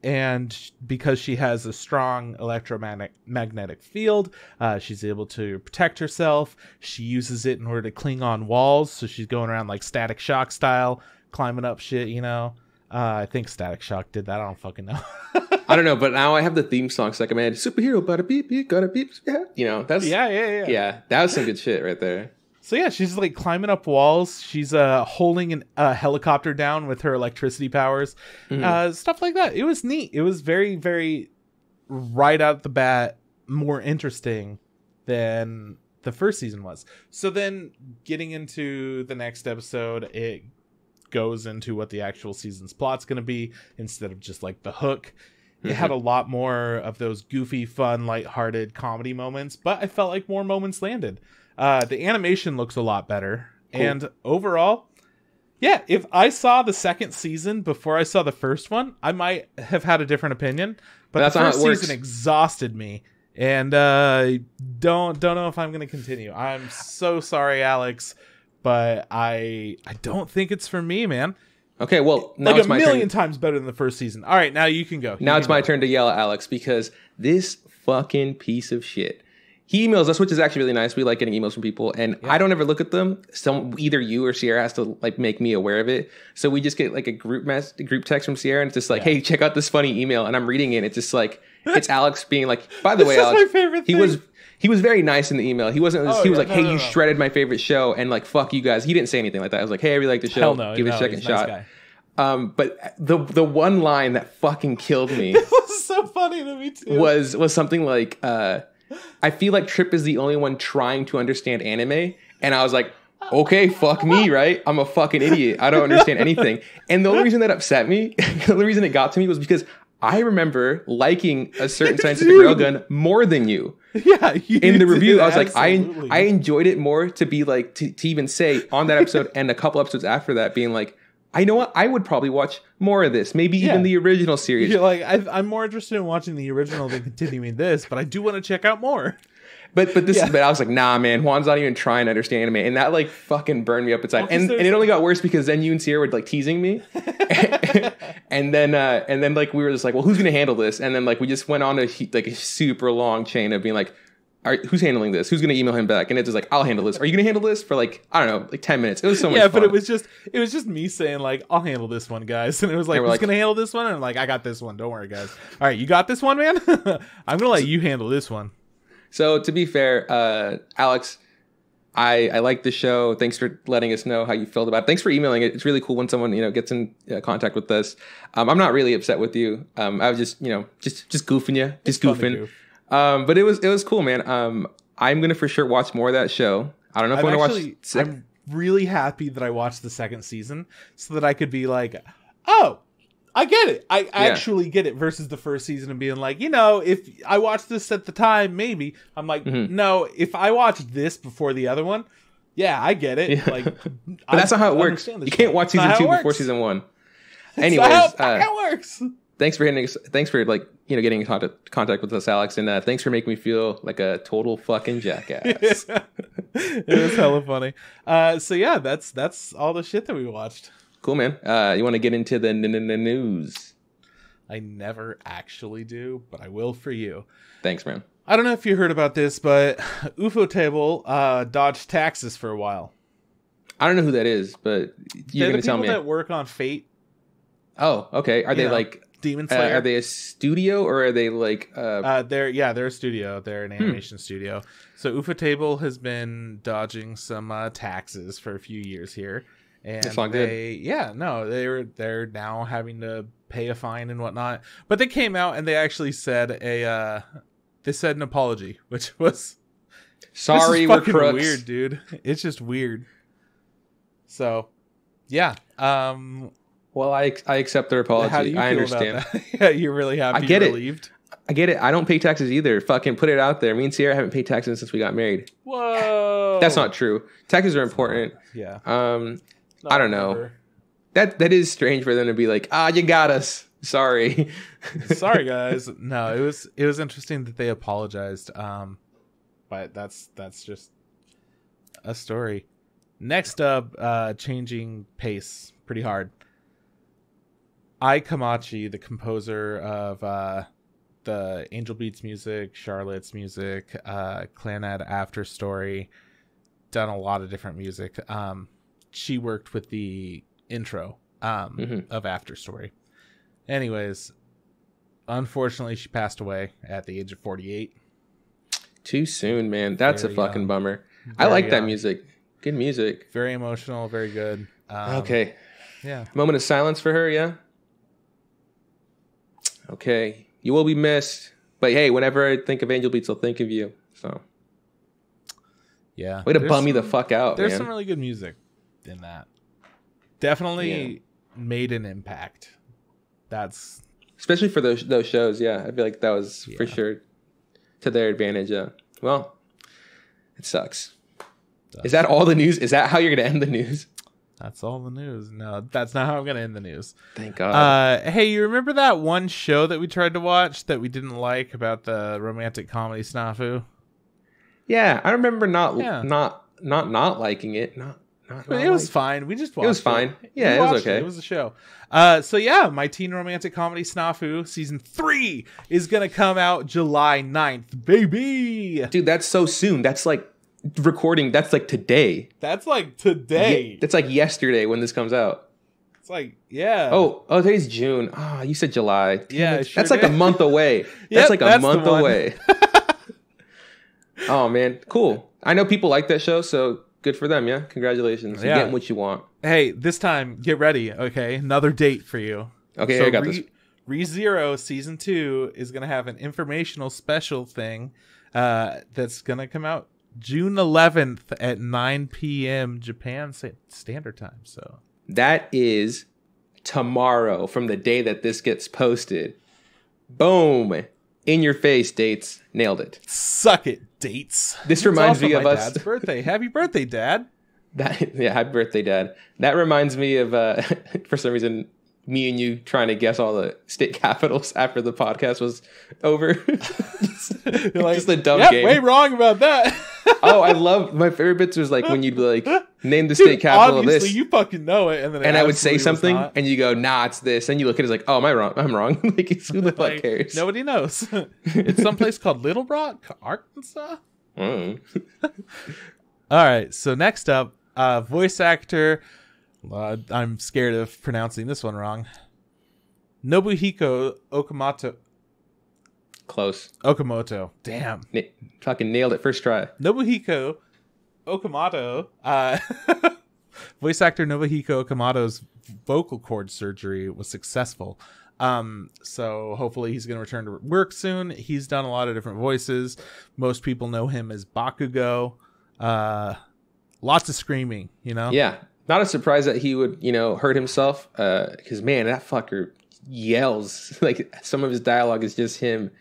And because she has a strong electromagnetic field, she's able to protect herself. She uses it in order to cling on walls. So she's going around like Static Shock style, climbing up shit, you know. I think Static Shock did that. I don't fucking know. I don't know, but now I have the theme song stuck in my head. Superhero, bada beep, beep, gotta beep. Yeah, you know, that's yeah. That was some good shit right there. So yeah, she's like climbing up walls. She's holding a helicopter down with her electricity powers, stuff like that. It was neat. It was very, very right out the bat more interesting than the first season was. So then, getting into the next episode, it goes into what the actual season's plot's going to be instead of just like the hook. It had a lot more of those goofy, fun, lighthearted comedy moments, but I felt like more moments landed. The animation looks a lot better. Cool. And overall, yeah, if I saw the second season before I saw the first one, I might have had a different opinion. But that's the first season exhausted me. And don't know if I'm going to continue. I'm so sorry, Alex, but I don't think it's for me, man. Okay, well, now like it's my turn. A million times better than the first season. All right, now you can go. Now it's my turn to yell at Alex because this fucking piece of shit. He emails us, which is actually really nice. We like getting emails from people, and I don't ever look at them. Either you or Sierra has to like make me aware of it. So we just get like a group text from Sierra, and it's just like, "Hey, check out this funny email." And I'm reading it. It's just like it's Alex being like, "By the way, Alex, my favorite thing. He was very nice in the email. He wasn't. He was like, "Hey, you shredded my favorite show," and like, "Fuck you guys." He didn't say anything like that. I was like, "Hey, I really like the show. Hell no, Give it a second shot." Nice But the one line that fucking killed me it was so funny to me too. Was something like I feel like Trip is the only one trying to understand anime, and I was like, okay, fuck me, right? I'm a fucking idiot. I don't understand anything. And the only reason that upset me, the only reason it got to me was because I remember liking a certain scientific railgun more than you. Yeah, in the review, I was like, I enjoyed it more to be like to even say on that episode and a couple episodes after that, being like, I know what, I would probably watch more of this, maybe even the original series. You're like, I'm more interested in watching the original than continuing this, but I do want to check out more. But I was like, nah, man, Juan's not even trying to understand anime, and that like fucking burned me up inside. And it only got worse because then you and Sierra were like teasing me, and then like we were just like, well, who's gonna handle this? And then like we just went on a super long chain of being like, all right, who's handling this? Who's going to email him back? And it's just like, I'll handle this. Are you going to handle this for like, I don't know, like 10 minutes? It was so much fun. Yeah, but it was just me saying like, I'll handle this one, guys. And it was like, who's going to handle this one? And I'm like, I got this one. Don't worry, guys. All right, you got this one, man? I'm going to let you handle this one. So to be fair, Alex, I like the show. Thanks for letting us know how you felt about it. Thanks for emailing it. It's really cool when someone, gets in contact with us. I'm not really upset with you. I was just goofing you, just goofing. But it was cool, man. I'm going to for sure watch more of that show. I don't know if I'm going to watch. I'm really happy that I watched the second season so that I could be like, oh, I get it. I actually get it versus the first season and being like, if I watched this at the time, maybe. I'm like, no, if I watched this before the other one, yeah, I get it. Yeah. Like, but that's not how it works. You can't watch season 2 before season 1. Anyways, that's not how it works. Thanks for getting in contact with us, Alex, and thanks for making me feel like a total fucking jackass. It was hella funny. So yeah, that's all the shit that we watched. Cool, man. You want to get into the news? I never actually do, but I will for you. Thanks, man. I don't know if you heard about this, but Ufotable dodged taxes for a while. I don't know who that is, but you're going to tell me. They're the people that work on Fate. Oh, okay. Are they like Demon Slayer? Are they a studio or are they like? They're a studio. They're an animation studio. So Ufotable has been dodging some taxes for a few years here, and that's not good. They're now having to pay a fine and whatnot. But they came out and they actually said an apology, which was sorry. We're crooks. Weird, dude. It's just weird. So, yeah. Well, I accept their apology. How do you feel I understand. about that? Yeah, you're really happy. I get relieved? I get it. I don't pay taxes either. Fucking put it out there. Me and Sierra haven't paid taxes since we got married. Whoa. That's not true. Taxes are important. Yeah. I don't know. That is strange for them to be like, you got us. Sorry. Sorry, guys. No, it was interesting that they apologized. But that's just a story. Next up, changing pace pretty hard. Kamachi, the composer of the Angel Beats music, Charlotte's music, Clanad After Story, done a lot of different music. She worked with the intro of After Story. Anyways, unfortunately, she passed away at the age of 48. Too soon, man. That's Very a fucking young. bummer. Very I like that young. music. Good music. Very emotional, very good. Okay. Yeah. Moment of silence for her, yeah? Okay. You will be missed. But hey, whenever I think of Angel Beats, I'll think of you. So. Yeah. Way to bum me the fuck out, There's man. some really good music in that. Definitely made an impact. That's especially for those shows, yeah. I feel like that was for sure to their advantage, yeah. Well, it sucks. Is that all the news? Is that how you're going to end the news? That's all the news. No, that's not how I'm going to end the news. Thank God. Hey, you remember that one show that we tried to watch that we didn't like about the romantic comedy SNAFU? Yeah, I remember not liking it. It was fine. We just watched it. It was fine. Yeah, it was okay. It was a show. So yeah, my teen romantic comedy SNAFU season 3 is going to come out July 9th, baby. Dude, that's so soon. That's like recording. That's like today. That's like today. That's like yesterday when this comes out. It's like, yeah. Oh, today's June. Oh, you said July. Damn, yeah, that's like a month away. That's like a month away. Oh man, cool. I know people like that show, so good for them. Yeah, congratulations. You're getting what you want. Hey, this time get ready. Okay, another date for you. Okay, so I got this. ReZero season 2 is gonna have an informational special thing that's gonna come out June 11th at 9 p.m. Japan Standard Time. So that is tomorrow from the day that this gets posted. Boom. In your face, dates. Nailed it. Suck it, dates. This reminds me of us. Dad's birthday. Happy birthday, Dad. Happy birthday, Dad. That reminds me of, for some reason, me and you trying to guess all the state capitals after the podcast was over. Just a dumb game. Way wrong about that. Oh, I love my favorite bits was like when you'd be like, name the state capital of this. You fucking know it, and I would say something, and you go, nah, it's this, and you look at it like, oh, am I wrong? I'm wrong. Like, who the fuck cares? Nobody knows. It's someplace called Little Rock, Arkansas. Mm. All right. So next up, voice actor. I'm scared of pronouncing this one wrong. Nobuhiko Okamoto. Close. Okamoto. Damn. Fucking nailed it first try. Nobuhiko Okamoto. Voice actor Nobuhiko Okamoto's vocal cord surgery was successful. So hopefully he's going to return to work soon. He's done a lot of different voices. Most people know him as Bakugo. Lots of screaming, you know? Yeah. Not a surprise that he would, hurt himself. Because, man, that fucker yells. Like, some of his dialogue is just him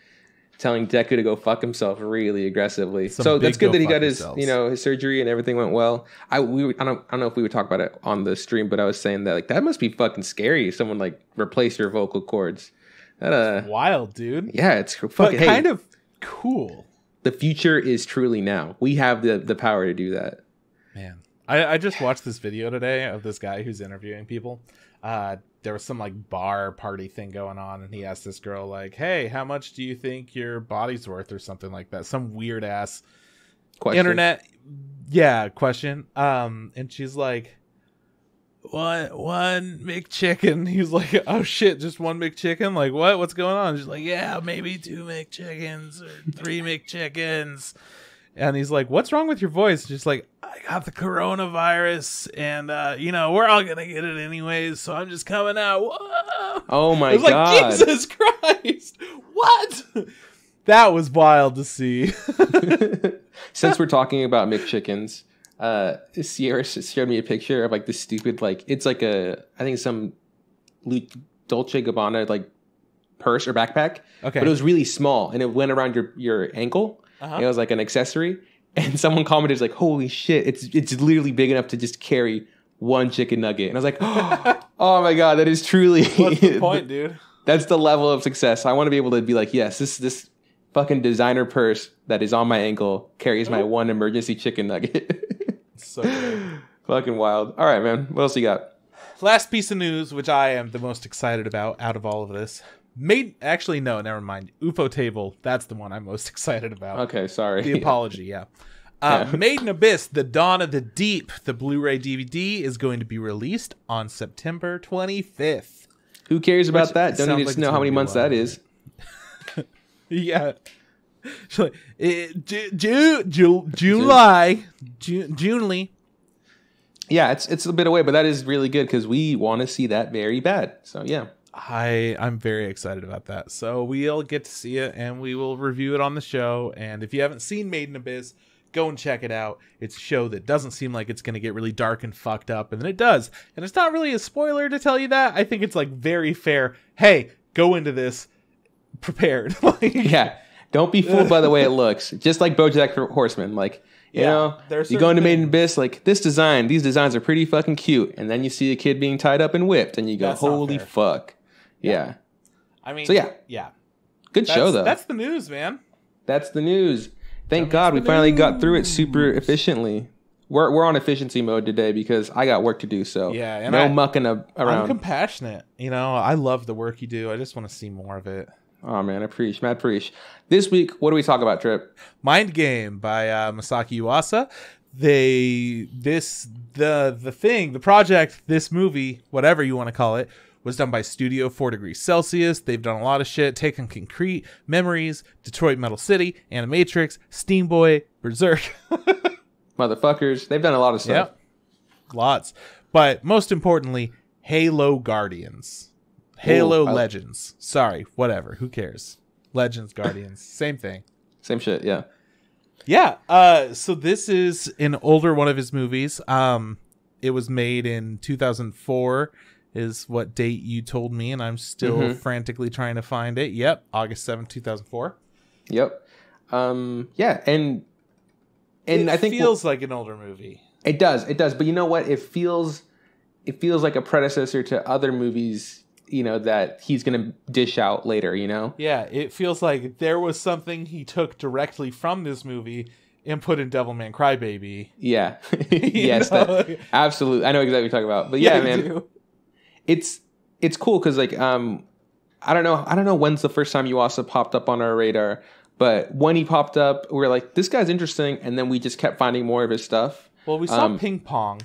telling Deku to go fuck himself really aggressively. So that's good that he got his, his surgery and everything went well. I don't know if we would talk about it on the stream, but I was saying that, like, that must be fucking scary if someone, like, replace your vocal cords. That's wild, dude. Yeah, it's fucking, but kind of cool. The future is truly now. We have the power to do that. Man, I just watched this video today of this guy who's interviewing people. There was some like bar party thing going on, and he asked this girl like, "Hey, how much do you think your body's worth?" or something like that. Some weird ass question. Internet, question. And she's like, one McChicken. He's like, oh shit, just one McChicken? Like what? What's going on? She's like, yeah, maybe 2 McChickens or 3 McChickens. And he's like, what's wrong with your voice? She's like, I got the coronavirus, and we're all gonna get it anyways, so I'm just coming out. Whoa. Oh my God. Like, Jesus Christ. What? That was wild to see. Since we're talking about McChickens, Sierra showed me a picture of like this stupid like it's like I think some Dolce Gabbana like purse or backpack. Okay. But it was really small and it went around your ankle. It was like an accessory. And someone commented like, "Holy shit! It's literally big enough to just carry one chicken nugget." And I was like, "Oh my god, that is truly." What's the point, dude? That's the level of success. I want to be able to be like, yes, this fucking designer purse that is on my ankle carries my one emergency chicken nugget. So good. Fucking wild. All right, man. What else you got? Last piece of news, which I am the most excited about out of all of this. Actually, no, never mind. Ufotable, that's the one I'm most excited about. Okay, sorry. The apology, yeah. Made in Abyss, The Dawn of the Deep, the Blu-ray DVD is going to be released on September 25th. Who cares about that? Don't need to know how many months that is. Yeah. July. Yeah, it's a bit away, but that is really good because we want to see that very bad. So, yeah. I'm very excited about that. So we'll get to see it and we will review it on the show. And if you haven't seen Made in Abyss, go and check it out. It's a show that doesn't seem like it's going to get really dark and fucked up, and then it does. And it's not really a spoiler to tell you that. I think it's like very fair. Hey, go into this prepared. Yeah, don't be fooled by the way it looks. Just like BoJack Horseman, like you know, you go into Made in Abyss, like these designs are pretty fucking cute, and then you see a kid being tied up and whipped, and you go, holy fuck. Yeah. I mean, so yeah. Good show though. That's the news, man. That's the news. Thank God we finally got through it super efficiently. We're on efficiency mode today because I got work to do. So yeah, and no mucking around. I'm compassionate. You know, I love the work you do. I just want to see more of it. Oh man, I appreciate. This week, what do we talk about, Trip? Mind Game by Masaaki Yuasa. The project, this movie, whatever you want to call it, was done by Studio 4 Degrees Celsius. They've done a lot of shit. Tekkon, Kinkreet, Memories, Detroit Metal City, Animatrix, Steam Boy, Berserk. Motherfuckers. They've done a lot of stuff. Yep. Lots. But most importantly, Halo Guardians. Halo Legends. Sorry, whatever. Who cares? Legends, Guardians. Same thing. Same shit, yeah. Yeah. So this is an older one of his movies. It was made in 2004. Is what date you told me, and I'm still frantically trying to find it. Yep, August 7th, 2004. Yep. Yeah, and I think it feels like an older movie. It does. But you know what? It feels like a predecessor to other movies, you know, that he's gonna dish out later. You know? Yeah, it feels like there was something he took directly from this movie and put in Devilman Crybaby. Yeah. Yes. Absolutely. I know exactly what you're talking about. But yeah man. It's cool because like I don't know when's the first time Yuasa popped up on our radar, but when he popped up, we were like, this guy's interesting, and then we just kept finding more of his stuff. Well, we saw Ping Pong.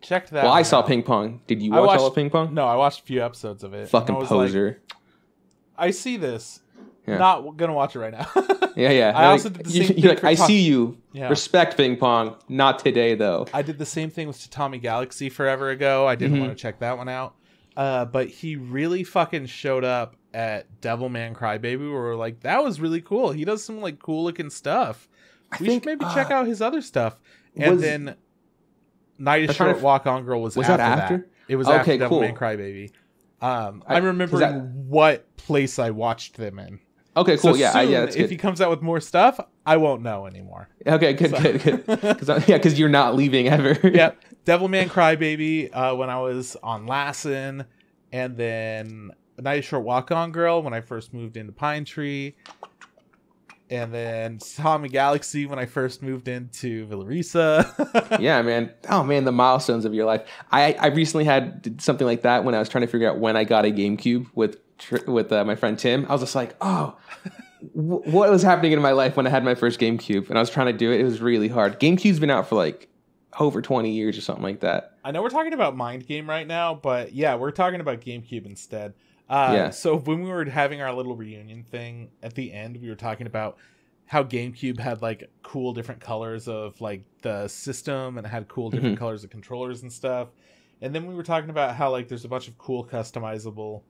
Check that. Well, I saw Ping Pong. Did you watch all of Ping Pong? No, I watched a few episodes of it. Fucking poser. Like, I see this. Yeah. Not gonna watch it right now. Yeah. I also did the same thing. You're like, I see you. Yeah. Respect Ping Pong. Not today, though. I did the same thing with Tatami Galaxy forever ago. I didn't want to check that one out. But he really fucking showed up at Devilman Crybaby where we're like, that was really cool. He does some like cool looking stuff. We should maybe check out his other stuff. And then Night is Short, Walk On Girl was after that. It was after Devilman Crybaby. I'm remembering what place I watched them in. Okay, cool. So yeah, soon, that's good. If he comes out with more stuff, I won't know anymore. Okay, good. Because you're not leaving ever. Yep. Devilman Crybaby when I was on Lassen, and then Night is Short, Walk On Girl when I first moved into Pine Tree, and then Tatami Galaxy when I first moved into Villarisa. Yeah, man. Oh, man, the milestones of your life. I recently did something like that when I was trying to figure out when I got a GameCube with my friend Tim. I was just like, what was happening in my life when I had my first GameCube? And I was trying to do it. It was really hard. GameCube's been out for like over 20 years or something like that. I know we're talking about Mind Game right now, but yeah, we're talking about GameCube instead. So when we were having our little reunion thing at the end, we were talking about how GameCube had like cool different colors of like the system, and it had cool different colors of controllers and stuff. And then we were talking about how like there's a bunch of cool customizable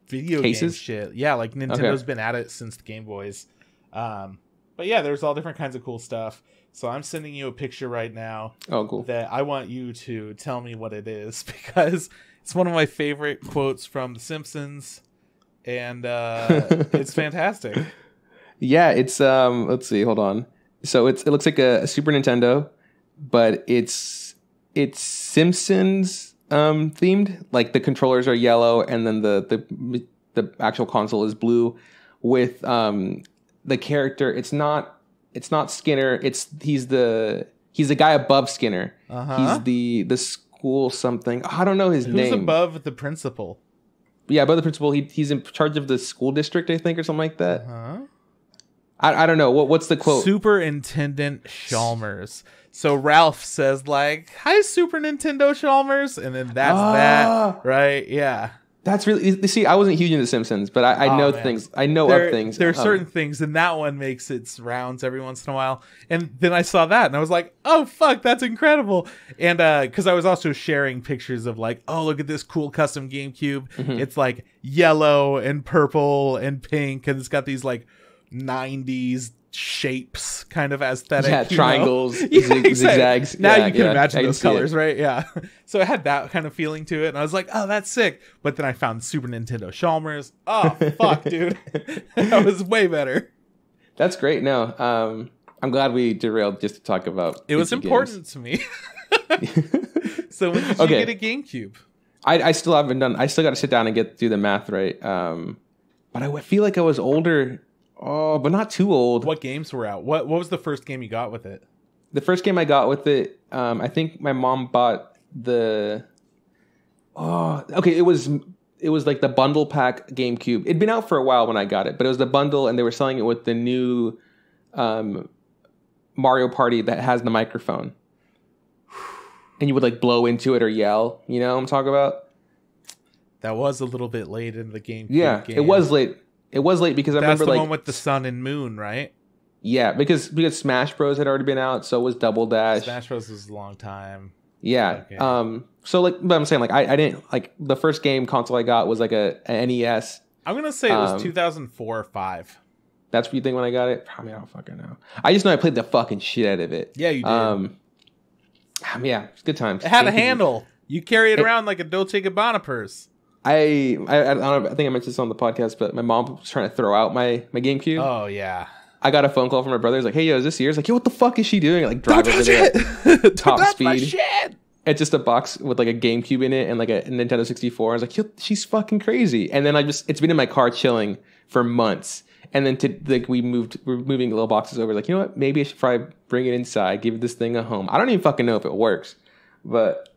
video game shit. Yeah, like Nintendo's been at it since the Game Boys. But But yeah, there's all different kinds of cool stuff. So I'm sending you a picture right now. Oh, cool. That I want you to tell me what it is, because it's one of my favorite quotes from The Simpsons, and it's fantastic. Yeah, it's let's see, hold on. So it looks like a Super Nintendo, but it's Simpsons themed. Like the controllers are yellow, and then the actual console is blue. With the character, it's not Skinner. He's the guy above Skinner. He's the school something. I don't know his name. Who's above the principal? Yeah, above the principal. He's in charge of the school district, I think, or something like that. I don't know. What's the quote? Superintendent Chalmers. So Ralph says like, "Hi, Super Nintendo Chalmers," and then that's that, right? Yeah. That's really, you see, I wasn't huge into Simpsons, but I know things. I know of things. There are certain things, and that one makes its rounds every once in a while. And then I saw that, and I was like, oh, fuck, that's incredible. And because I was also sharing pictures of like, oh, look at this cool custom GameCube. It's like yellow and purple and pink, and it's got these like 90s shapes kind of aesthetic. Yeah, triangles, zigzags. Now you can imagine those colors, right? Yeah. So it had that kind of feeling to it, and I was like, oh, that's sick. But then I found Super Nintendo Chalmers. Oh, fuck, dude. That was way better. That's great. No, I'm glad we derailed just to talk about it. Was important to me. So when did you get a GameCube? I still haven't done. I still got to sit down and do the math right. But I feel like I was older. Oh, but not too old. What games were out? What was the first game you got with it? The first game I got with it, I think my mom bought the. Oh, okay. It was like the bundle pack GameCube. It'd been out for a while when I got it, but it was the bundle, and they were selling it with the new Mario Party that has the microphone, and you would like blow into it or yell. You know what I'm talking about? That was a little bit late in the GameCube. Yeah, it was late. It was late because I remember that's the one with the sun and moon, right? Yeah, because Smash Bros had already been out, so was Double Dash. Smash Bros was a long time. Yeah. Okay. So like, but I'm saying like I didn't like the first game console I got was like an NES. I'm gonna say it was 2004 or 5. That's what you think when I got it? I mean, I don't fucking know. I just know I played the fucking shit out of it. Yeah, you did. Yeah, it's good times. It had a handle. You carry it around like a Dolce & Gabbana purse. I don't know, I think I mentioned this on the podcast, but my mom was trying to throw out my GameCube. Oh yeah. I got a phone call from my brother. He's like, "Hey, yo, is this yours?" Like, "Yo, what the fuck is she doing?" Like, drive over there, top speed. My shit. It's just a box with like a GameCube in it and like a Nintendo 64. I was like, "Yo, she's fucking crazy." And then it's been in my car chilling for months. And then we're moving little boxes over. Like, you know what? Maybe I should probably bring it inside, give this thing a home. I don't even fucking know if it works, but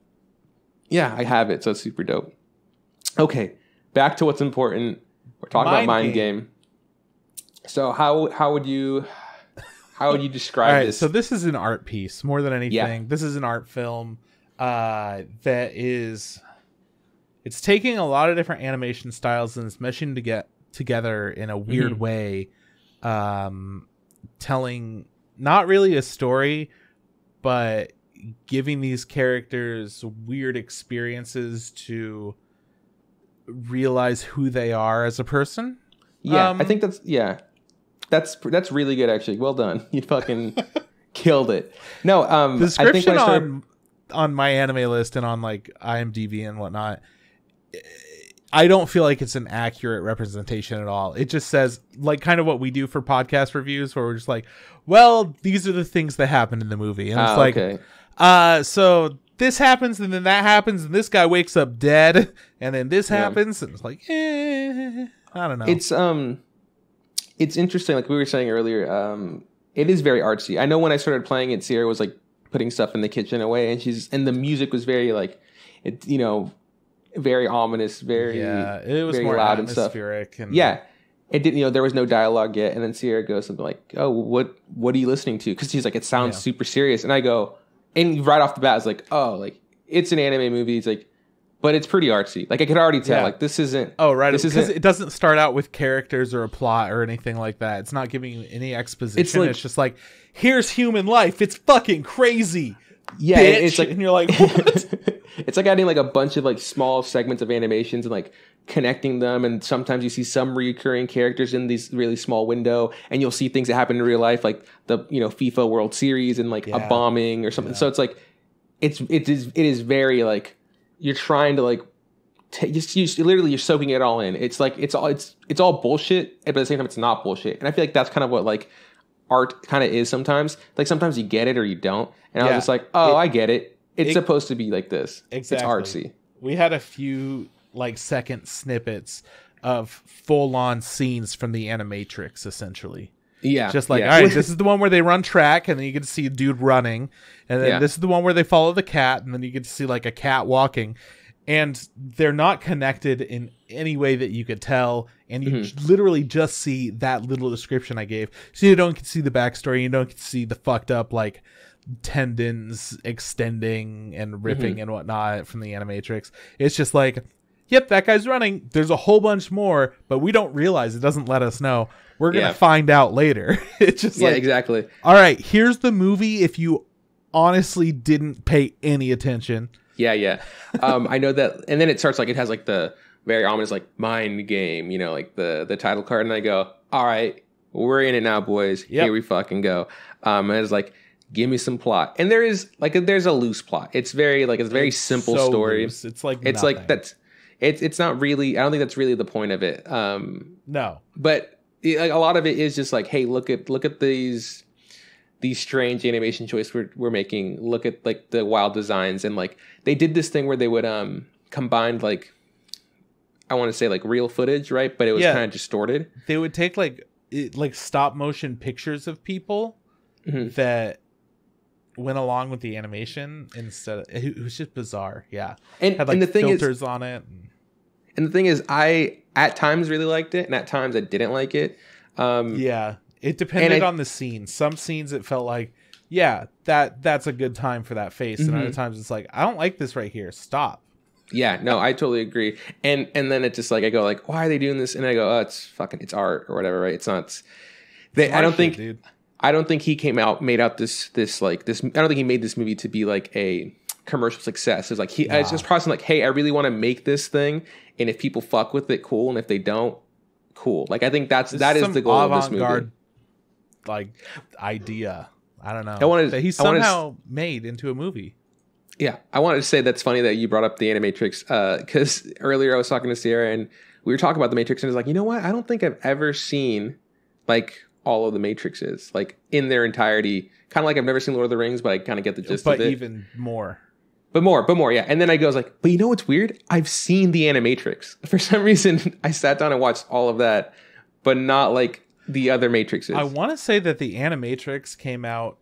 yeah, I have it, so it's super dope. Okay, back to what's important. We're talking about Mind Game. So how would you describe this? So this is an art piece more than anything. Yeah. This is an art film that is, it's taking a lot of different animation styles and it's meshing to get together in a weird way, telling not really a story, but giving these characters weird experiences to realize who they are as a person. Yeah, I think that's really good actually. Well done. You fucking killed it. No, the description on my anime list and on like IMDb and whatnot, I don't feel like it's an accurate representation at all. It just says like kind of what we do for podcast reviews where we're just like, well, these are the things that happened in the movie. And it's like, okay. So this happens and then that happens and this guy wakes up dead and then this happens and it's like, I don't know. It's interesting. Like we were saying earlier, it is very artsy. I know when I started playing it, Sierra was like putting stuff in the kitchen away and the music was very like, it, you know, very ominous, very, it was very more loud atmospheric and yeah. It didn't, you know, there was no dialogue yet. And then Sierra goes something like, "Oh, what are you listening to?" Because she's like, "It sounds super serious." And I go, and right off the bat, I was like, "Oh, like it's an anime movie." It's like, but it's pretty artsy. Like I could already tell, like this isn't. Oh, right. Because it doesn't start out with characters or a plot or anything like that. It's not giving you any exposition. It's just like, here's human life. It's fucking crazy. Yeah, bitch. it's like, and you're like, what? It's like adding like a bunch of like small segments of animations and like connecting them, and sometimes you see some recurring characters in these really small window, and you'll see things that happen in real life, like the FIFA World Series and like a bombing or something. So it's like it is very like you're trying to like literally you're soaking it all in. It's like it's all bullshit, but at the same time it's not bullshit. And I feel like that's kind of what like art kind of is sometimes. Like sometimes you get it or you don't. And I was just like, I get it. It's supposed to be like this. Exactly. It's artsy. We had a few like second snippets of full-on scenes from the Animatrix, essentially. Yeah. Just like, all right, this is the one where they run track, and then you get to see a dude running. And then this is the one where they follow the cat, and then you get to see like a cat walking. And they're not connected in any way that you could tell. And you literally just see that little description I gave. So you don't get to see the backstory. You don't get to see the fucked up like tendons extending and ripping and whatnot from the Animatrix. It's just like, yep, that guy's running. There's a whole bunch more, but we don't realize. It doesn't let us know. We're going to find out later. It's just like, exactly. All right, here's the movie if you honestly didn't pay any attention. Yeah. I know that. And then it starts like, it has like the very ominous like mind game, like the title card. And I go, all right, we're in it now, boys. Yep. Here we fucking go. And it's like, give me some plot. And there's a loose plot. It's very like, it's very simple so story. Loose. It's like that's, it's not really, I don't think that's really the point of it. No, but like a lot of it is just like, hey, look at these strange animation choices we're making. Look at like the wild designs, and like they did this thing where they would combine like, I want to say like real footage, right? But it was kind of distorted. They would take like stop motion pictures of people that went along with the animation instead of, it was just bizarre. Yeah. And, had like and the thing filters on it. And the thing is, I at times really liked it, and at times I didn't like it. Yeah. It depended on the scene. Some scenes it felt like, that's a good time for that face. And other times it's like, I don't like this right here. Stop. Yeah, no, I totally agree. And then it's just like, I go like, why are they doing this? And I go, it's art or whatever, right? It's not. I don't think he made this movie to be like a commercial success. It's like it's just processing like, hey, I really want to make this thing, and if people fuck with it, cool, and if they don't, cool. Like I think that is the goal of this movie. Like idea. I don't know. That he somehow made into a movie. Yeah, I wanted to say that's funny that you brought up the Animatrix, because earlier I was talking to Sierra and we were talking about the Matrix, and it's like, you know what? I don't think I've ever seen like all of the Matrixes like in their entirety. Kind of like I've never seen Lord of the Rings, but I kind of get the gist of it. But even more. But more, yeah. And then I was like, but you know what's weird? I've seen the Animatrix. For some reason, I sat down and watched all of that, but not like the other Matrixes. I want to say that the Animatrix came out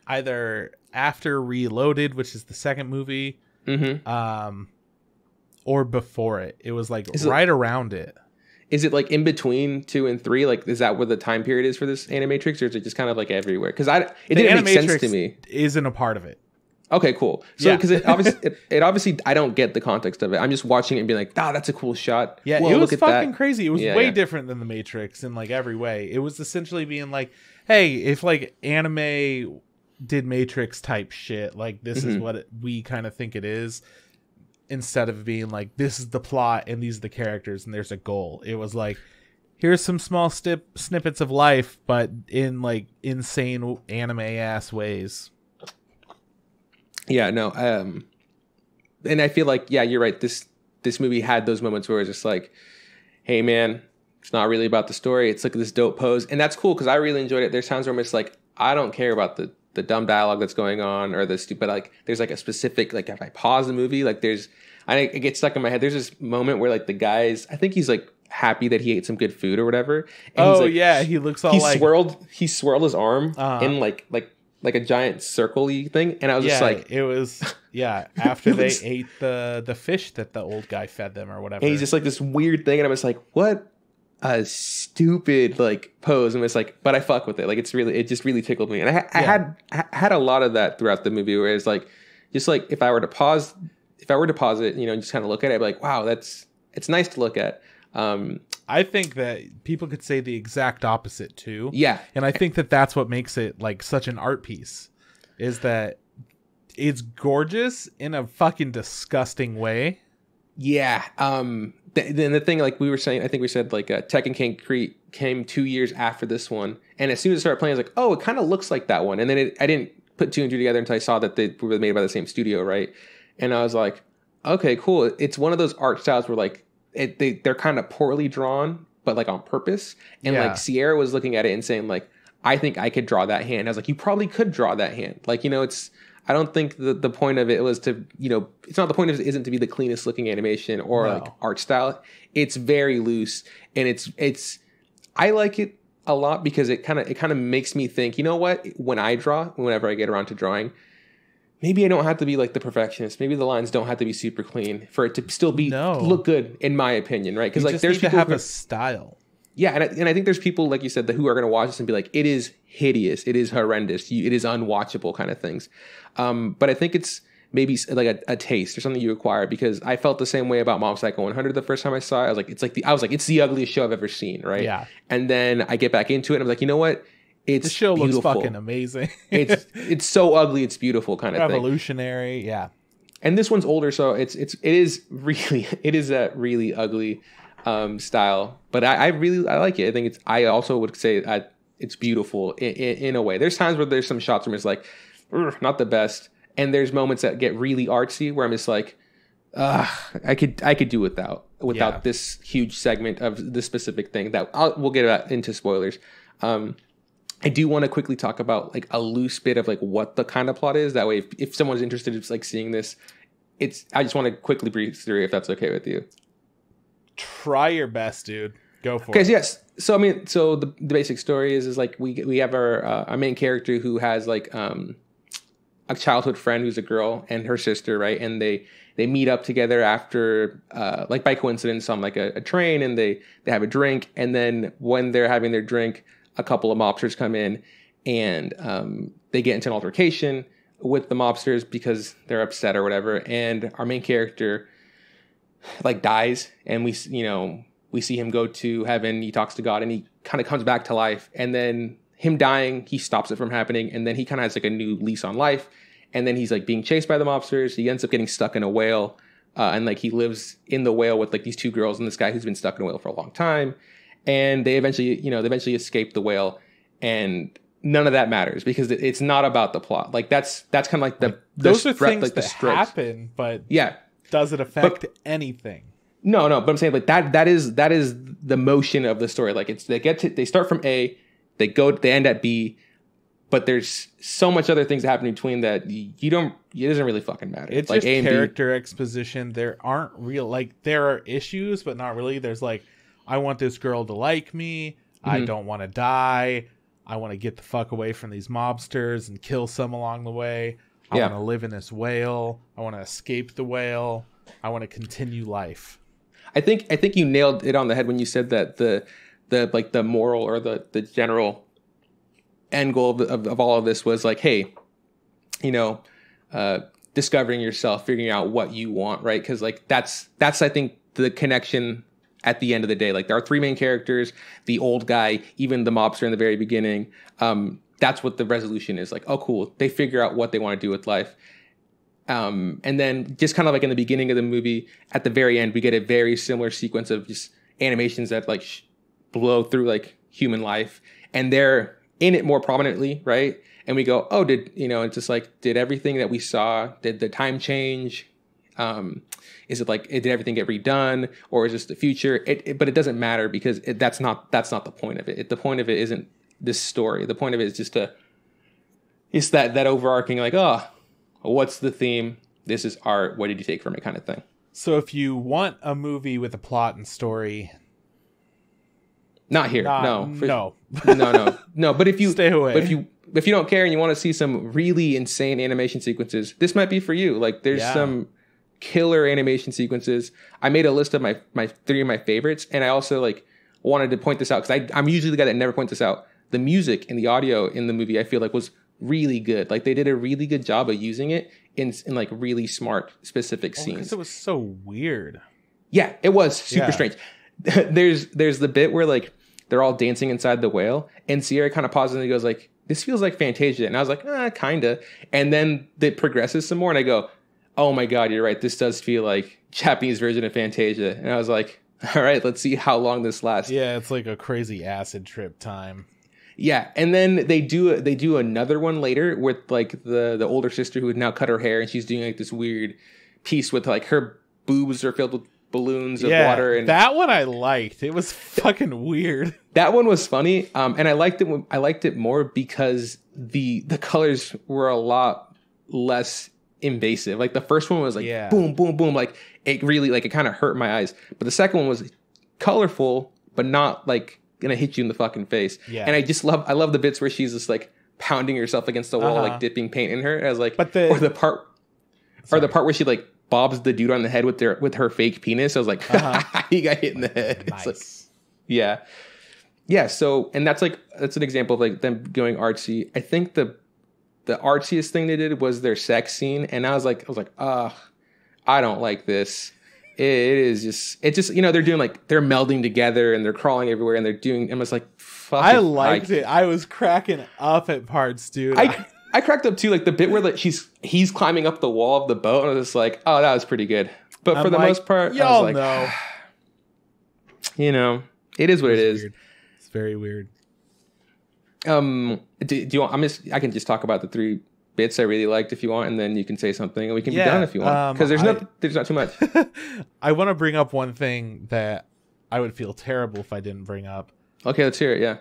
either after Reloaded, which is the second movie, or before it. It was like around it. Is it like in between 2 and 3? Like, is that where the time period is for this Animatrix, or is it just kind of like everywhere? Because it didn't make sense to me. Isn't a part of it. Okay, cool. So because it obviously I don't get the context of it. I'm just watching it and being like, that's a cool shot. Yeah, it was fucking crazy. It was way different than the Matrix in like every way. It was essentially being like, hey, if like anime did Matrix type shit, like this is what we kind of think it is, instead of being like, this is the plot and these are the characters and there's a goal. It was like, here's some small snippets of life, but in like insane anime ass ways. Yeah, no. And I feel like, you're right. This movie had those moments where it's just like, hey man, it's not really about the story. It's like this dope pose. And that's cool because I really enjoyed it. There's times where I'm just like, I don't care about the dumb dialogue that's going on or the stupid, like there's like a specific, like if I pause the movie, like it gets stuck in my head. There's this moment where like the guys, I think he's like happy that he ate some good food or whatever. And he's like, he looks all he swirled his arm in like a giant circle-y thing. And I was just like, it was, after they ate the fish that the old guy fed them or whatever. And he's just like this weird thing. And I was like, what a stupid like pose. And it's like, but I fuck with it. Like it just really tickled me. And I had a lot of that throughout the movie where it's like, just like if I were to pause it, just kind of look at it, I'd be like, wow, it's nice to look at. I think that people could say the exact opposite too. Yeah. And I think that that's what makes it like such an art piece, is that It's gorgeous in a fucking disgusting way. Yeah. Then the thing, like we were saying, I think we said like Tekkon Kinkreet came 2 years after this one, and as soon as it started playing, I was like, oh, it kind of looks like that one. And then I didn't put two and two together until I saw that they were made by the same studio, right? And I was like, okay, cool. It's one of those art styles where like they're kind of poorly drawn, but like on purpose. And like Sierra was looking at it and saying like, I think I could draw that hand. I was like, you probably could draw that hand. Like, you know, I don't think the point of it was to, you know, it's not the point of it isn't to be the cleanest looking animation or like art style. It's very loose, and it's I like it a lot because it kind of makes me think, you know what, when I draw, whenever I get around to drawing, maybe I don't have to be like the perfectionist. Maybe the lines don't have to be super clean for it to still be look good, in my opinion, right? Because like there's people to have a style. Yeah, and I think there's people, like you said, who are going to watch this and be like, it is hideous, it is horrendous, it is unwatchable kind of things. But I think it's maybe like a taste or something you acquire, because I felt the same way about Mob Psycho 100 the first time I saw it. I was like, it's the ugliest show I've ever seen, right? Yeah. And then I get back into it and I'm like, you know what? The show beautiful. Looks fucking amazing. it's so ugly, it's beautiful kind of thing. Revolutionary, yeah. And this one's older, so it is a really ugly style, but I like it. I think I also would say it's beautiful in a way. There's times where there's some shots where it's like, not the best, and there's moments that get really artsy where I'm just like, I could do without this huge segment of this specific thing that we'll get into spoilers. I do want to quickly talk about like a loose bit of like what the kind of plot is. That way, if someone's interested in like seeing this, I just want to quickly breeze through if that's okay with you. Try your best, dude. Go for it. Okay, yes. So I mean, the basic story is like we have our main character who has like a childhood friend who's a girl and her sister, right? And they meet up together after like by coincidence on like a train, and they have a drink, and then when they're having their drink, a couple of mobsters come in, and they get into an altercation with the mobsters because they're upset or whatever, and our main character like dies, and we see him go to heaven. He talks to God, and he kind of comes back to life. And then him dying, he stops it from happening, and then he kind of has like a new lease on life. And then he's like being chased by the mobsters. He ends up getting stuck in a whale, and like he lives in the whale with like these two girls and this guy who's been stuck in a whale for a long time. And they eventually escape the whale, and none of that matters because it's not about the plot. Like that's kind of like those are things that happen, but yeah. Does it affect anything? No, but I'm saying like that is the motion of the story. Like they start from A, they end at B, but there's so much other things that happen in between that it doesn't really fucking matter. It's like just A character exposition. There aren't real, like there are issues, but not really. There's like, I want this girl to like me. Mm-hmm. I don't want to die. I want to get the fuck away from these mobsters and kill some along the way. I want to live in this whale. I want to escape the whale. I want to continue life. I think you nailed it on the head when you said that the moral or the general end goal of all of this was like, hey, discovering yourself, figuring out what you want, right? Because like that's I think the connection at the end of the day. Like there are three main characters, the old guy, even the mobster in the very beginning. That's what the resolution is. Like, oh, cool. They figure out what they want to do with life. And then just kind of like in the beginning of the movie, at the very end, we get a very similar sequence of just animations that like blow through like human life. And they're in it more prominently, right? And we go, oh, it's just like, did everything that we saw, did the time change? Is it like, did everything get redone? Or is this the future? But it doesn't matter because that's not the point of it. The point of it isn't this story. The point of it is just it's that overarching like, oh, what's the theme? This is art. What did you take from it kind of thing. So if you want a movie with a plot and story, not here. No. But if you stay away. But if you don't care and you want to see some really insane animation sequences, this might be for you. Like there's some killer animation sequences. I made a list of my three of my favorites, and I also like wanted to point this out because I'm usually the guy that never points this out. The music and the audio in the movie I feel like was really good. Like they did a really good job of using it in like really smart specific scenes. Because it was so weird. Yeah, it was super strange. There's the bit where like they're all dancing inside the whale, and Sierra kind of pauses and he goes like, this feels like Fantasia. And I was like, kinda. And then it progresses some more, and I go, oh my God, you're right. This does feel like Japanese version of Fantasia. And I was like, all right, let's see how long this lasts. Yeah, it's like a crazy acid trip time. Yeah, and then they do another one later with like the older sister who had now cut her hair, and she's doing like this weird piece with like her boobs are filled with balloons of water. And that one I liked. It was fucking weird. That one was funny, and I liked it. I liked it more because the colors were a lot less invasive. Like the first one was like boom, boom, boom. Like it really like it kind of hurt my eyes. But the second one was colorful, but not like gonna hit you in the fucking face. Yeah. And I love the bits where she's just like pounding herself against the wall, like dipping paint in her. As like, or the part where she like bobs the dude on the head with her fake penis. I was like, he got hit in the head. Nice. It's like, yeah. So, and that's an example of like them going artsy. I think the artsiest thing they did was their sex scene, and I was like, I don't like this. It's just they're doing like they're melding together and they're crawling everywhere and they're doing. And it's like, fuck. I liked it. I was cracking up at parts, dude. I cracked up too, like the bit where like he's climbing up the wall of the boat, and I was just like, oh, that was pretty good. But for the most part, y'all I was like, it is what it is. Weird. It's very weird. Do you want? I can just talk about the 3 bits I really liked if you want, and then you can say something, and we can be done if you want. Because there's not too much. I want to bring up one thing that I would feel terrible if I didn't bring up. Okay, let's hear it. Yeah.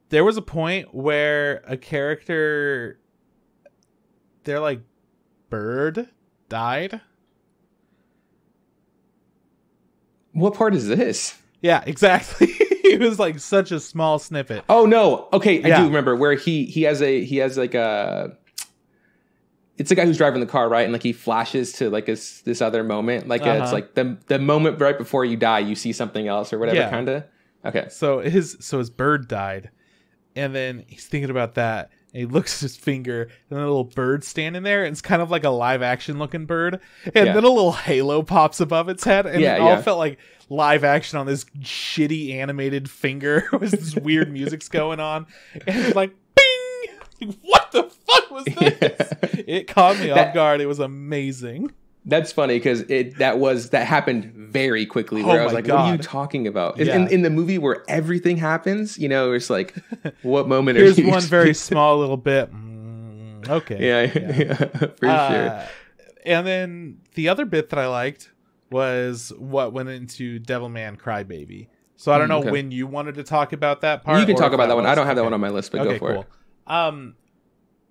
There was a point where a character, their like bird died. What part is this? Yeah, exactly. It was like such a small snippet. Oh no. Okay, I do remember where he has like a. It's the guy who's driving the car, right? And like he flashes to like this other moment, like it's like the moment right before you die, you see something else or whatever, kind of. Okay. So his bird died, and then he's thinking about that. And he looks at his finger, and a little bird standing there, and it's kind of like a live action looking bird. And then a little halo pops above its head, and it all felt like live action on this shitty animated finger with this weird music's going on. And it's like, bing! What the fuck was this? Yeah. It caught me off guard. It was amazing. That's funny because that happened very quickly. Where I was like, God. What are you talking about? In the movie where everything happens, it's like, what moment Here's are you one very small little bit. Okay. Yeah, for sure. And then the other bit that I liked was what went into Devilman Crybaby. So I don't know when you wanted to talk about that part. You can talk about that one. I don't have that one on my list, but go for it.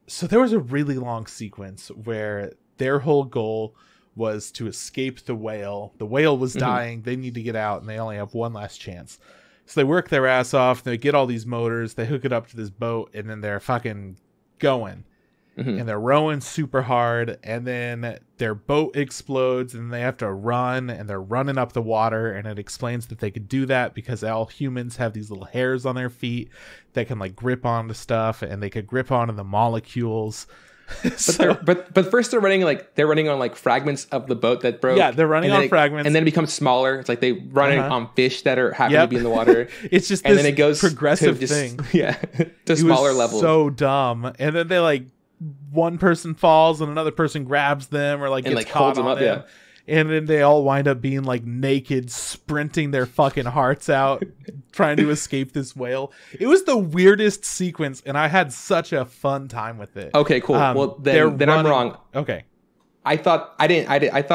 So there was a really long sequence where their whole goal was to escape the whale. The whale was dying. They need to get out, and they only have one last chance. So they work their ass off. They get all these motors. They hook it up to this boat, and then they're fucking going. And they're rowing super hard, and then their boat explodes, and they have to run, and they're running up the water, and it explains that they could do that because all humans have these little hairs on their feet that can like grip onto stuff, and they could grip onto the molecules. But first they're running on like fragments of the boat that broke. Yeah, they're running on fragments, and then it becomes smaller. It's like they running on fish that are happen to be in the water. It's just and this then it goes progressive to thing. To smaller levels. So dumb. And then they like one person falls and another person grabs them or like gets caught on them. Yeah. And then they all wind up being like naked, sprinting their fucking hearts out, trying to escape this whale. It was the weirdest sequence, and I had such a fun time with it. Okay, cool. Well, then I'm wrong. Okay. I thought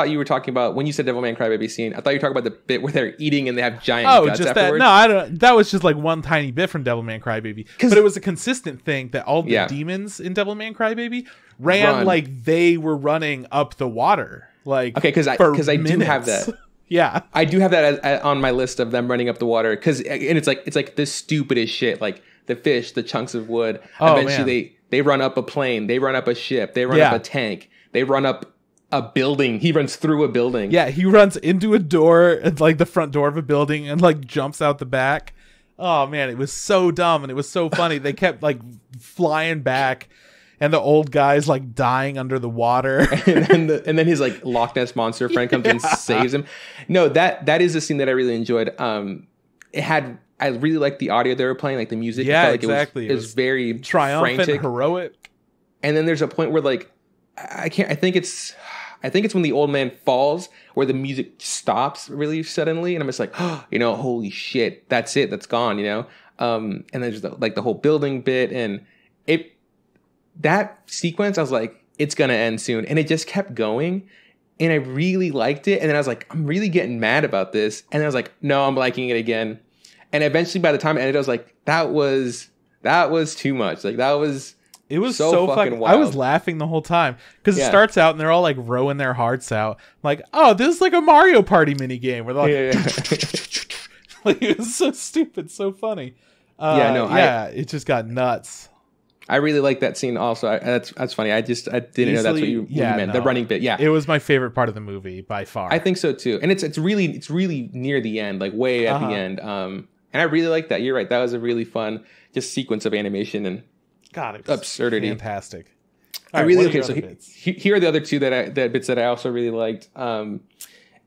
you were talking about when you said Devilman Crybaby scene. I thought you were talking about the bit where they're eating and they have giant guts just afterwards. That. No, I don't. That was just like one tiny bit from Devilman Crybaby, but it was a consistent thing that all the demons in Devilman Crybaby ran like they were running up the water. Like, okay, because I do have that. Yeah, I do have that on my list of them running up the water. And it's like the stupidest shit. Like the fish, the chunks of wood. Eventually, they run up a plane. They run up a ship. They run up a tank. They run up a building. He runs through a building. Yeah, he runs into a door, like the front door of a building, and like jumps out the back. Oh man, it was so dumb and it was so funny. They kept like flying back. And the old guy's like dying under the water. and then his like Loch Ness monster friend comes and saves him. No, that is a scene that I really enjoyed. It had I really liked the audio they were playing, like the music. Yeah, I felt like exactly. It was very triumphant, frantic, heroic. And then there's a point where like I think it's when the old man falls where the music stops really suddenly, and I'm just like, oh, holy shit, that's it, that's gone, and then there's the whole building bit, and that sequence, I was like, it's gonna end soon, and it just kept going. And I really liked it. And then I was like, I'm really getting mad about this. And then I was like, no, I'm liking it again. And eventually by the time it ended, I was like, that was too much. Like it was so fucking wild. I was laughing the whole time because it starts out and they're all like rowing their hearts out. Like, oh, this is like a Mario Party mini game where they're like, like it was so stupid, so funny. It just got nuts. I really like that scene also. That's funny. I didn't know that's what you meant. No. The running bit. Yeah. It was my favorite part of the movie by far. I think so too. And it's really near the end, like way at the end. And I really like that. You're right. That was a really fun just sequence of animation and it was absurdity. Fantastic. I really okay. So here are the other two that bits that I also really liked. And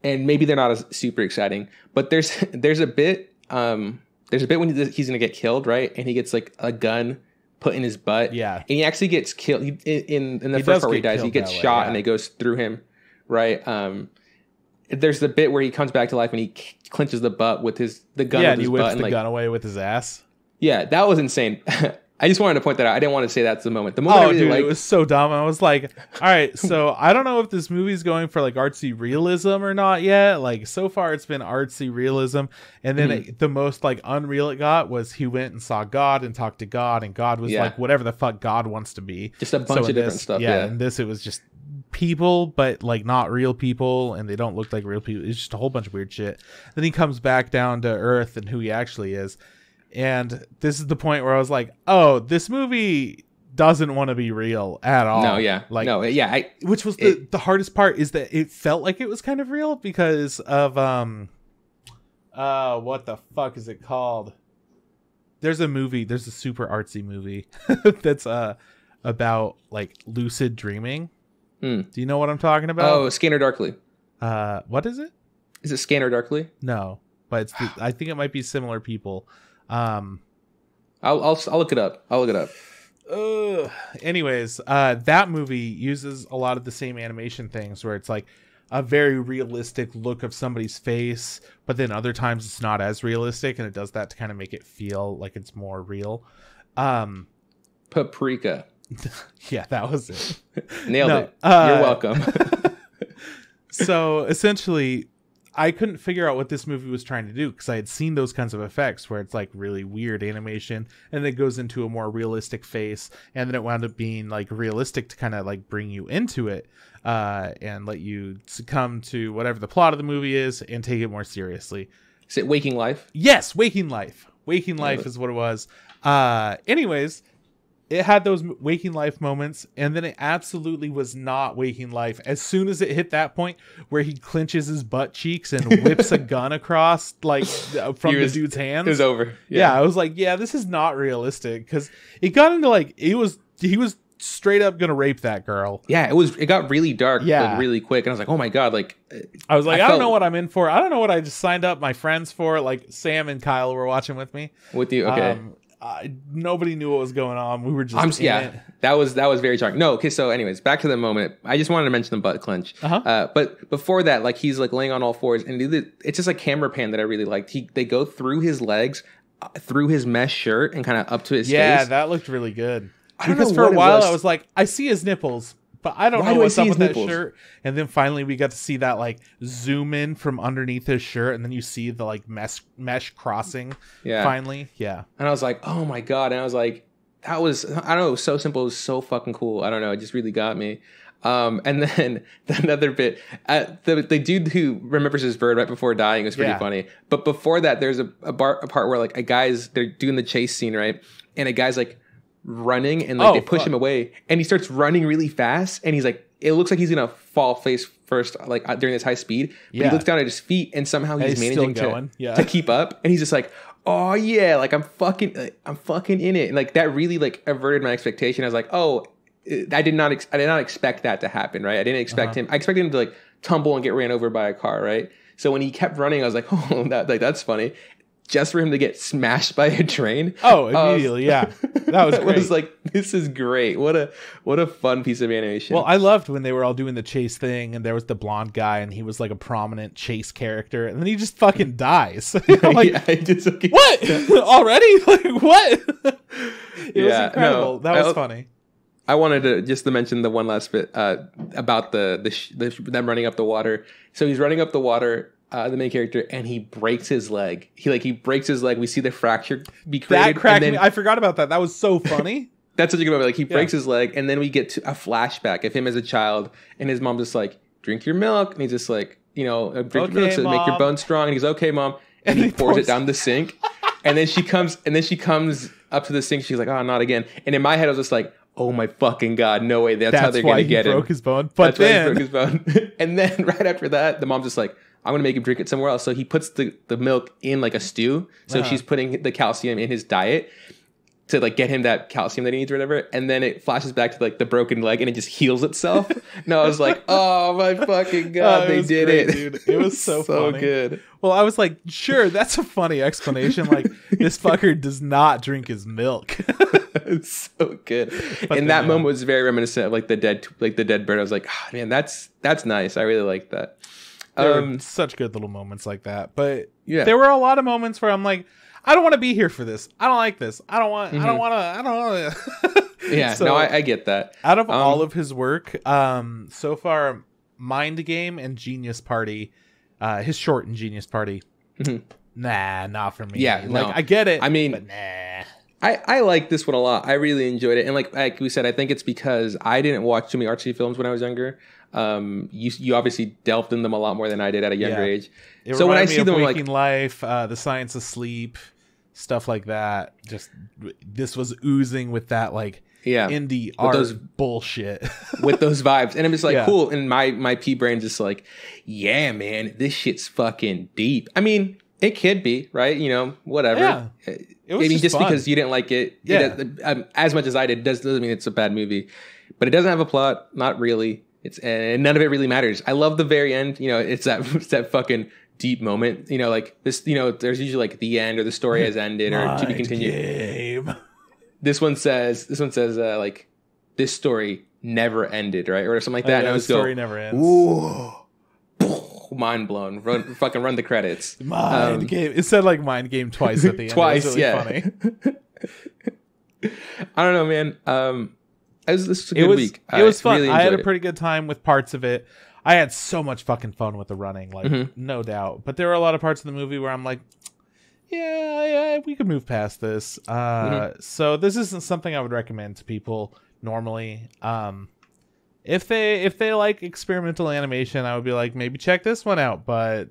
maybe they're not as super exciting, but there's a bit when he's gonna get killed, right? And he gets like a gun put in his butt. Yeah. And he actually gets killed. In the first part where he dies, he gets shot and it goes through him. Right. There's the bit where he comes back to life and he clinches the butt with the gun. Yeah, and he whips the gun away with his ass. Yeah, that was insane. I just wanted to point that out. I didn't want to say that's the moment. The moment I really liked, it was so dumb. I was like, all right, so I don't know if this movie's going for like artsy realism or not yet. Like so far it's been artsy realism. And then the most like unreal it got was he went and saw God and talked to God, and God was like whatever the fuck God wants to be. Just a bunch of different stuff. Yeah. And this, it was just people, but like not real people, and they don't look like real people. It's just a whole bunch of weird shit. Then he comes back down to earth and who he actually is. And this is the point where I was like, oh, this movie doesn't want to be real at all. No, yeah. Which was the hardest part, is that it felt like it was kind of real because of, what the fuck is it called? There's a super artsy movie that's, about like lucid dreaming. Do you know what I'm talking about? Oh, Scanner Darkly. What is it? Is it Scanner Darkly? No, but I think it might be similar people. I'll look it up. Anyways, that movie uses a lot of the same animation things where it's like a very realistic look of somebody's face, but then other times it's not as realistic, and it does that to kind of make it feel like it's more real. Paprika. Yeah, that was it. Nailed it. You're welcome. So essentially, I couldn't figure out what this movie was trying to do because I had seen those kinds of effects where it's like really weird animation and it goes into a more realistic face, and then it wound up being like realistic to kind of like bring you into it and let you succumb to whatever the plot of the movie is and take it more seriously. Is it Waking Life? Yes, Waking Life. Waking Life is what it was. Anyways, it had those Waking Life moments, and then it absolutely was not Waking Life. As soon as it hit that point where he clenches his butt cheeks and whips a gun across, like from the dude's hands, it was over. Yeah, I was like, yeah, this is not realistic, because it got into like he was straight up gonna rape that girl. Yeah, it got really dark, like, really quick, and I was like, oh my god, like I was like, I don't know what I'm in for. I don't know what I just signed up my friends for. Like Sam and Kyle were watching with me. With you, okay. Nobody knew what was going on. We were just that was very jarring. No, okay. So, anyways, back to the moment. I just wanted to mention the butt clench. But before that, like he's like laying on all fours, and it's just a camera pan that I really liked. They go through his legs, through his mesh shirt, and kind of up to his face. Yeah, that looked really good. Because for a while I was like, I see his nipples, but I don't know what's up with that shirt. And then finally we got to see that like zoom in from underneath his shirt, and then you see the like mesh crossing. Yeah. Finally. Yeah. And I was like, oh my god. And I was like, that was, I don't know, it was so simple. It was so fucking cool. I don't know. It just really got me. And then another bit, the dude who remembers his bird right before dying was pretty funny. But before that, there's a part where like they're doing the chase scene, right? And a guy's like running, and like they push him away, and he starts running really fast, and he's like, it looks like he's gonna fall face first, like during this high speed. But he looks down at his feet, and somehow he's managing to keep up, and he's just like, oh yeah, like I'm fucking in it, and like that really like averted my expectation. I was like, oh, I did not expect that to happen, right? I didn't expect him. I expected him to like tumble and get ran over by a car, right? So when he kept running, I was like, oh, that's funny. just for him to get smashed by a train. Oh, immediately, yeah. That was great. I was like, this is great. What a fun piece of animation. Well, I loved when they were all doing the chase thing, and there was the blonde guy, and he was like a prominent chase character, and then he just fucking dies. I'm like, what? Already? Like, what? It was incredible. That was funny. I wanted to mention the one last bit about them running up the water. So he's running up the water, the main character, and he breaks his leg. He breaks his leg. We see the fracture be created. That cracked me. I forgot about that. That was so funny. That's such a good moment. Like, he breaks his leg, and then we get to a flashback of him as a child, and his mom just like, drink your milk, and he's just like, drink your milk so make your bones strong. And he's okay, mom, and he pours it down the sink, and then she comes up to the sink. She's like, oh, not again. And in my head, I was just like, oh my fucking god, no way. That's how they're gonna get him. Broke his bone. But then why he broke his bone. And then right after that, the mom's just like, I'm gonna make him drink it somewhere else. So he puts the milk in like a stew. So she's putting the calcium in his diet to like get him that calcium that he needs or whatever. And then it flashes back to like the broken leg and it just heals itself. No, I was like, oh my fucking god, they did great, it. Dude. It was so funny. Good. Well, I was like, sure, that's a funny explanation. Like, this fucker does not drink his milk. It's so good. And that moment was very reminiscent of like the dead bird. I was like, oh, man, that's nice. I really like that. There were such good little moments like that. But there were a lot of moments where I'm like, I don't want to be here for this. I don't like this. I don't want to. Yeah, so, no, I get that. Out of all of his work, so far, Mind Game and Genius Party, his short and Genius Party, nah, not for me. Yeah, like, I get it. I mean, but nah. I like this one a lot. I really enjoyed it. And like we said, I think it's because I didn't watch too many artsy films when I was younger. You obviously delved in them a lot more than I did at a younger age. So when I see them, Waking Life, The Science of Sleep, stuff like that, just this was oozing with that like indie art those bullshit with those vibes, and I'm just like cool. And my pea brain just like, yeah, man, this shit's fucking deep. I mean, it could be, right? Whatever. Yeah. It was just because you didn't like it, as much as I did, doesn't mean it's a bad movie. But it doesn't have a plot, not really. And none of it really matters. I love the very end. It's that fucking deep moment. Like this. There's usually like the end or the story has ended or to be continued. Game. This one says like this story never ended, right, or something like that. And I was story never ends. Ooh. Mind blown. Fucking run the credits. Mind Game. It said like Mind Game twice at the end. Twice, it was really funny. I don't know, man. This was a good week. It was fun. Really I had a pretty good time with parts of it. I had so much fucking fun with the running, like no doubt. But there were a lot of parts of the movie where I'm like, yeah, we could move past this. So this isn't something I would recommend to people normally. If they like experimental animation, I would be like, maybe check this one out, but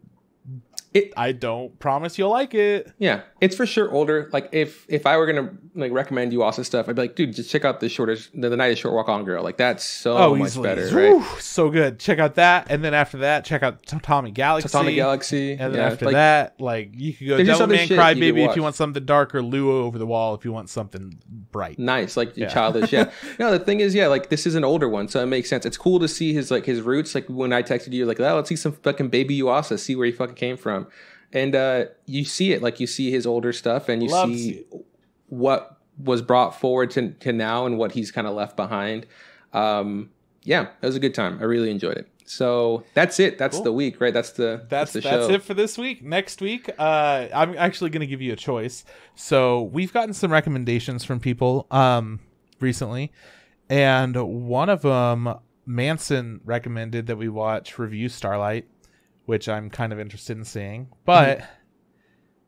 I don't promise you'll like it. Yeah, it's for sure older. Like if I were gonna like recommend Yuasa stuff, I'd be like, dude, just check out the Night of Short Walk On Girl. Like that's so much better, right? Woo, so good. Check out that, and then after that, check out Tatami Galaxy. And then after that, like you could go Devilman Crybaby if you want something dark, or Luo Over the Wall if you want something bright. Nice, like childish. Yeah. No, the thing is, like this is an older one, so it makes sense. It's cool to see his roots. Like when I texted you, like, oh, let's see some fucking baby Yuasa, see where he fucking came from. And you see it, like you see his older stuff, and you see what was brought forward to now and what he's kind of left behind. Yeah, it was a good time. I really enjoyed it. So that's it. That's the week, right? That's the show. That's it for this week. Next week, I'm actually going to give you a choice. So we've gotten some recommendations from people recently, and one of them, Manson, recommended that we watch Review Starlight, which I'm kind of interested in seeing. But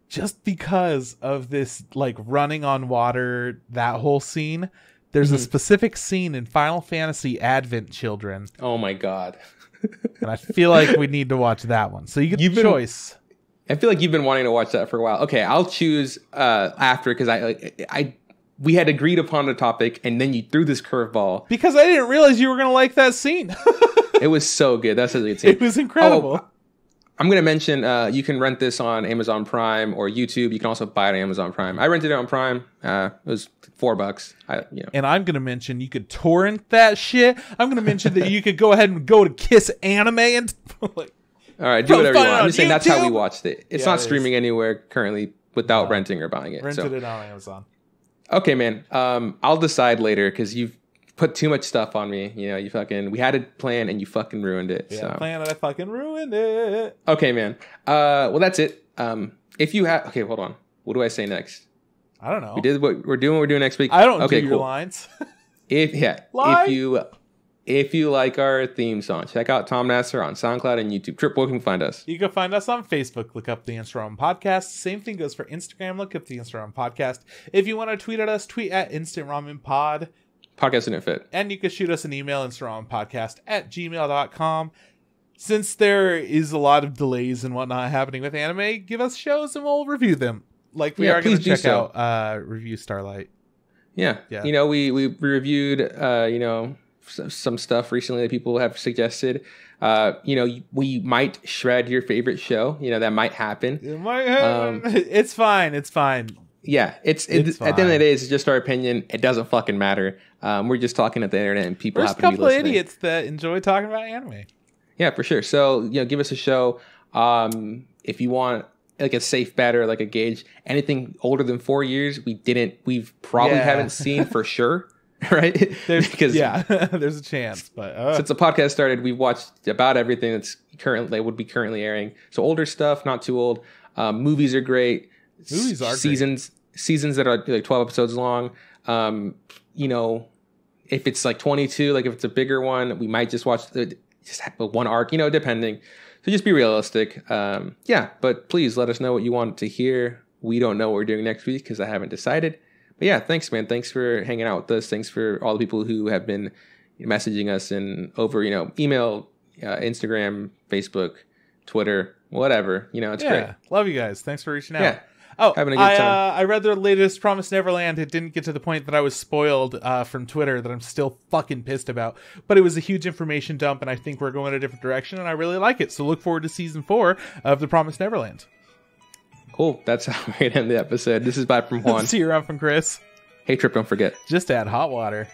just because of this, like, running on water, that whole scene, there's a specific scene in Final Fantasy Advent Children. Oh, my God. And I feel like we need to watch that one. So you get the choice. I feel like you've been wanting to watch that for a while. Okay, I'll choose after, because we had agreed upon the topic, and then you threw this curveball. Because I didn't realize you were going to like that scene. It was so good. That's such a good scene. It was incredible. I'm going to mention you can rent this on Amazon Prime or YouTube. You can also buy it on Amazon Prime. I rented it on Prime. It was $4. And I'm going to mention you could torrent that shit. I'm going to mention that you could go ahead and go to Kiss Anime and... All right, do whatever you want. I'm just saying that's how we watched it. It's not streaming anywhere currently without renting or buying it. Rented it on Amazon. Okay, man. I'll decide later because you've put too much stuff on me. You know, we had a plan and you fucking ruined it. Yeah, plan and I fucking ruined it. Okay, man. Well, that's it. If you have, okay, hold on. What do I say next? I don't know. We did what we're doing next week. I don't do your lines. If you like our theme song, check out Tom Nasser on SoundCloud and YouTube. Trip, where can you find us? You can find us on Facebook. Look up the Instagram Podcast. Same thing goes for Instagram. Look up the Instagram Podcast. If you want to tweet at us, tweet at Instant Ramen Pod. Podcast didn't fit. And you can shoot us an email, instantRamenPodcast@gmail.com. Since there is a lot of delays and whatnot happening with anime, give us shows and we'll review them. Like we are going to check out Review Starlight. Yeah. You know, we reviewed, you know, some stuff recently that people have suggested. You know, we might shred your favorite show. You know, that might happen. It might happen. It's fine. It's fine. Yeah, it's at the end of the day, it's just our opinion. It doesn't fucking matter. We're just talking at the internet, and people happen to be listening. There's a couple idiots that enjoy talking about anime. Yeah, for sure. So, you know, give us a show. If you want like a safe bet or like a gauge, anything older than 4 years, we've probably haven't seen for sure. Right? There's there's a chance. But since the podcast started, we've watched about everything would be currently airing. So older stuff, not too old. Movies are great. Movies are seasons that are like 12 episodes long. You know, if it's like 22, like if it's a bigger one, we might just watch just have one arc, you know, depending. So just be realistic. But please let us know what you want to hear. We don't know what we're doing next week because I haven't decided. But yeah, thanks, man. Thanks for hanging out with us. Thanks for all the people who have been messaging us and over, you know, email, Instagram, Facebook, Twitter, whatever. You know, it's great. Love you guys. Thanks for reaching out. Yeah. Oh, having a good time. I read the latest Promised Neverland. It didn't get to the point that I was spoiled from Twitter that I'm still fucking pissed about. But it was a huge information dump, and I think we're going a different direction, and I really like it. So look forward to season 4 of The Promised Neverland. Cool. That's how we're going to end the episode. This is bye from Juan. See you around from Chris. Hey, Trip, don't forget. Just add hot water.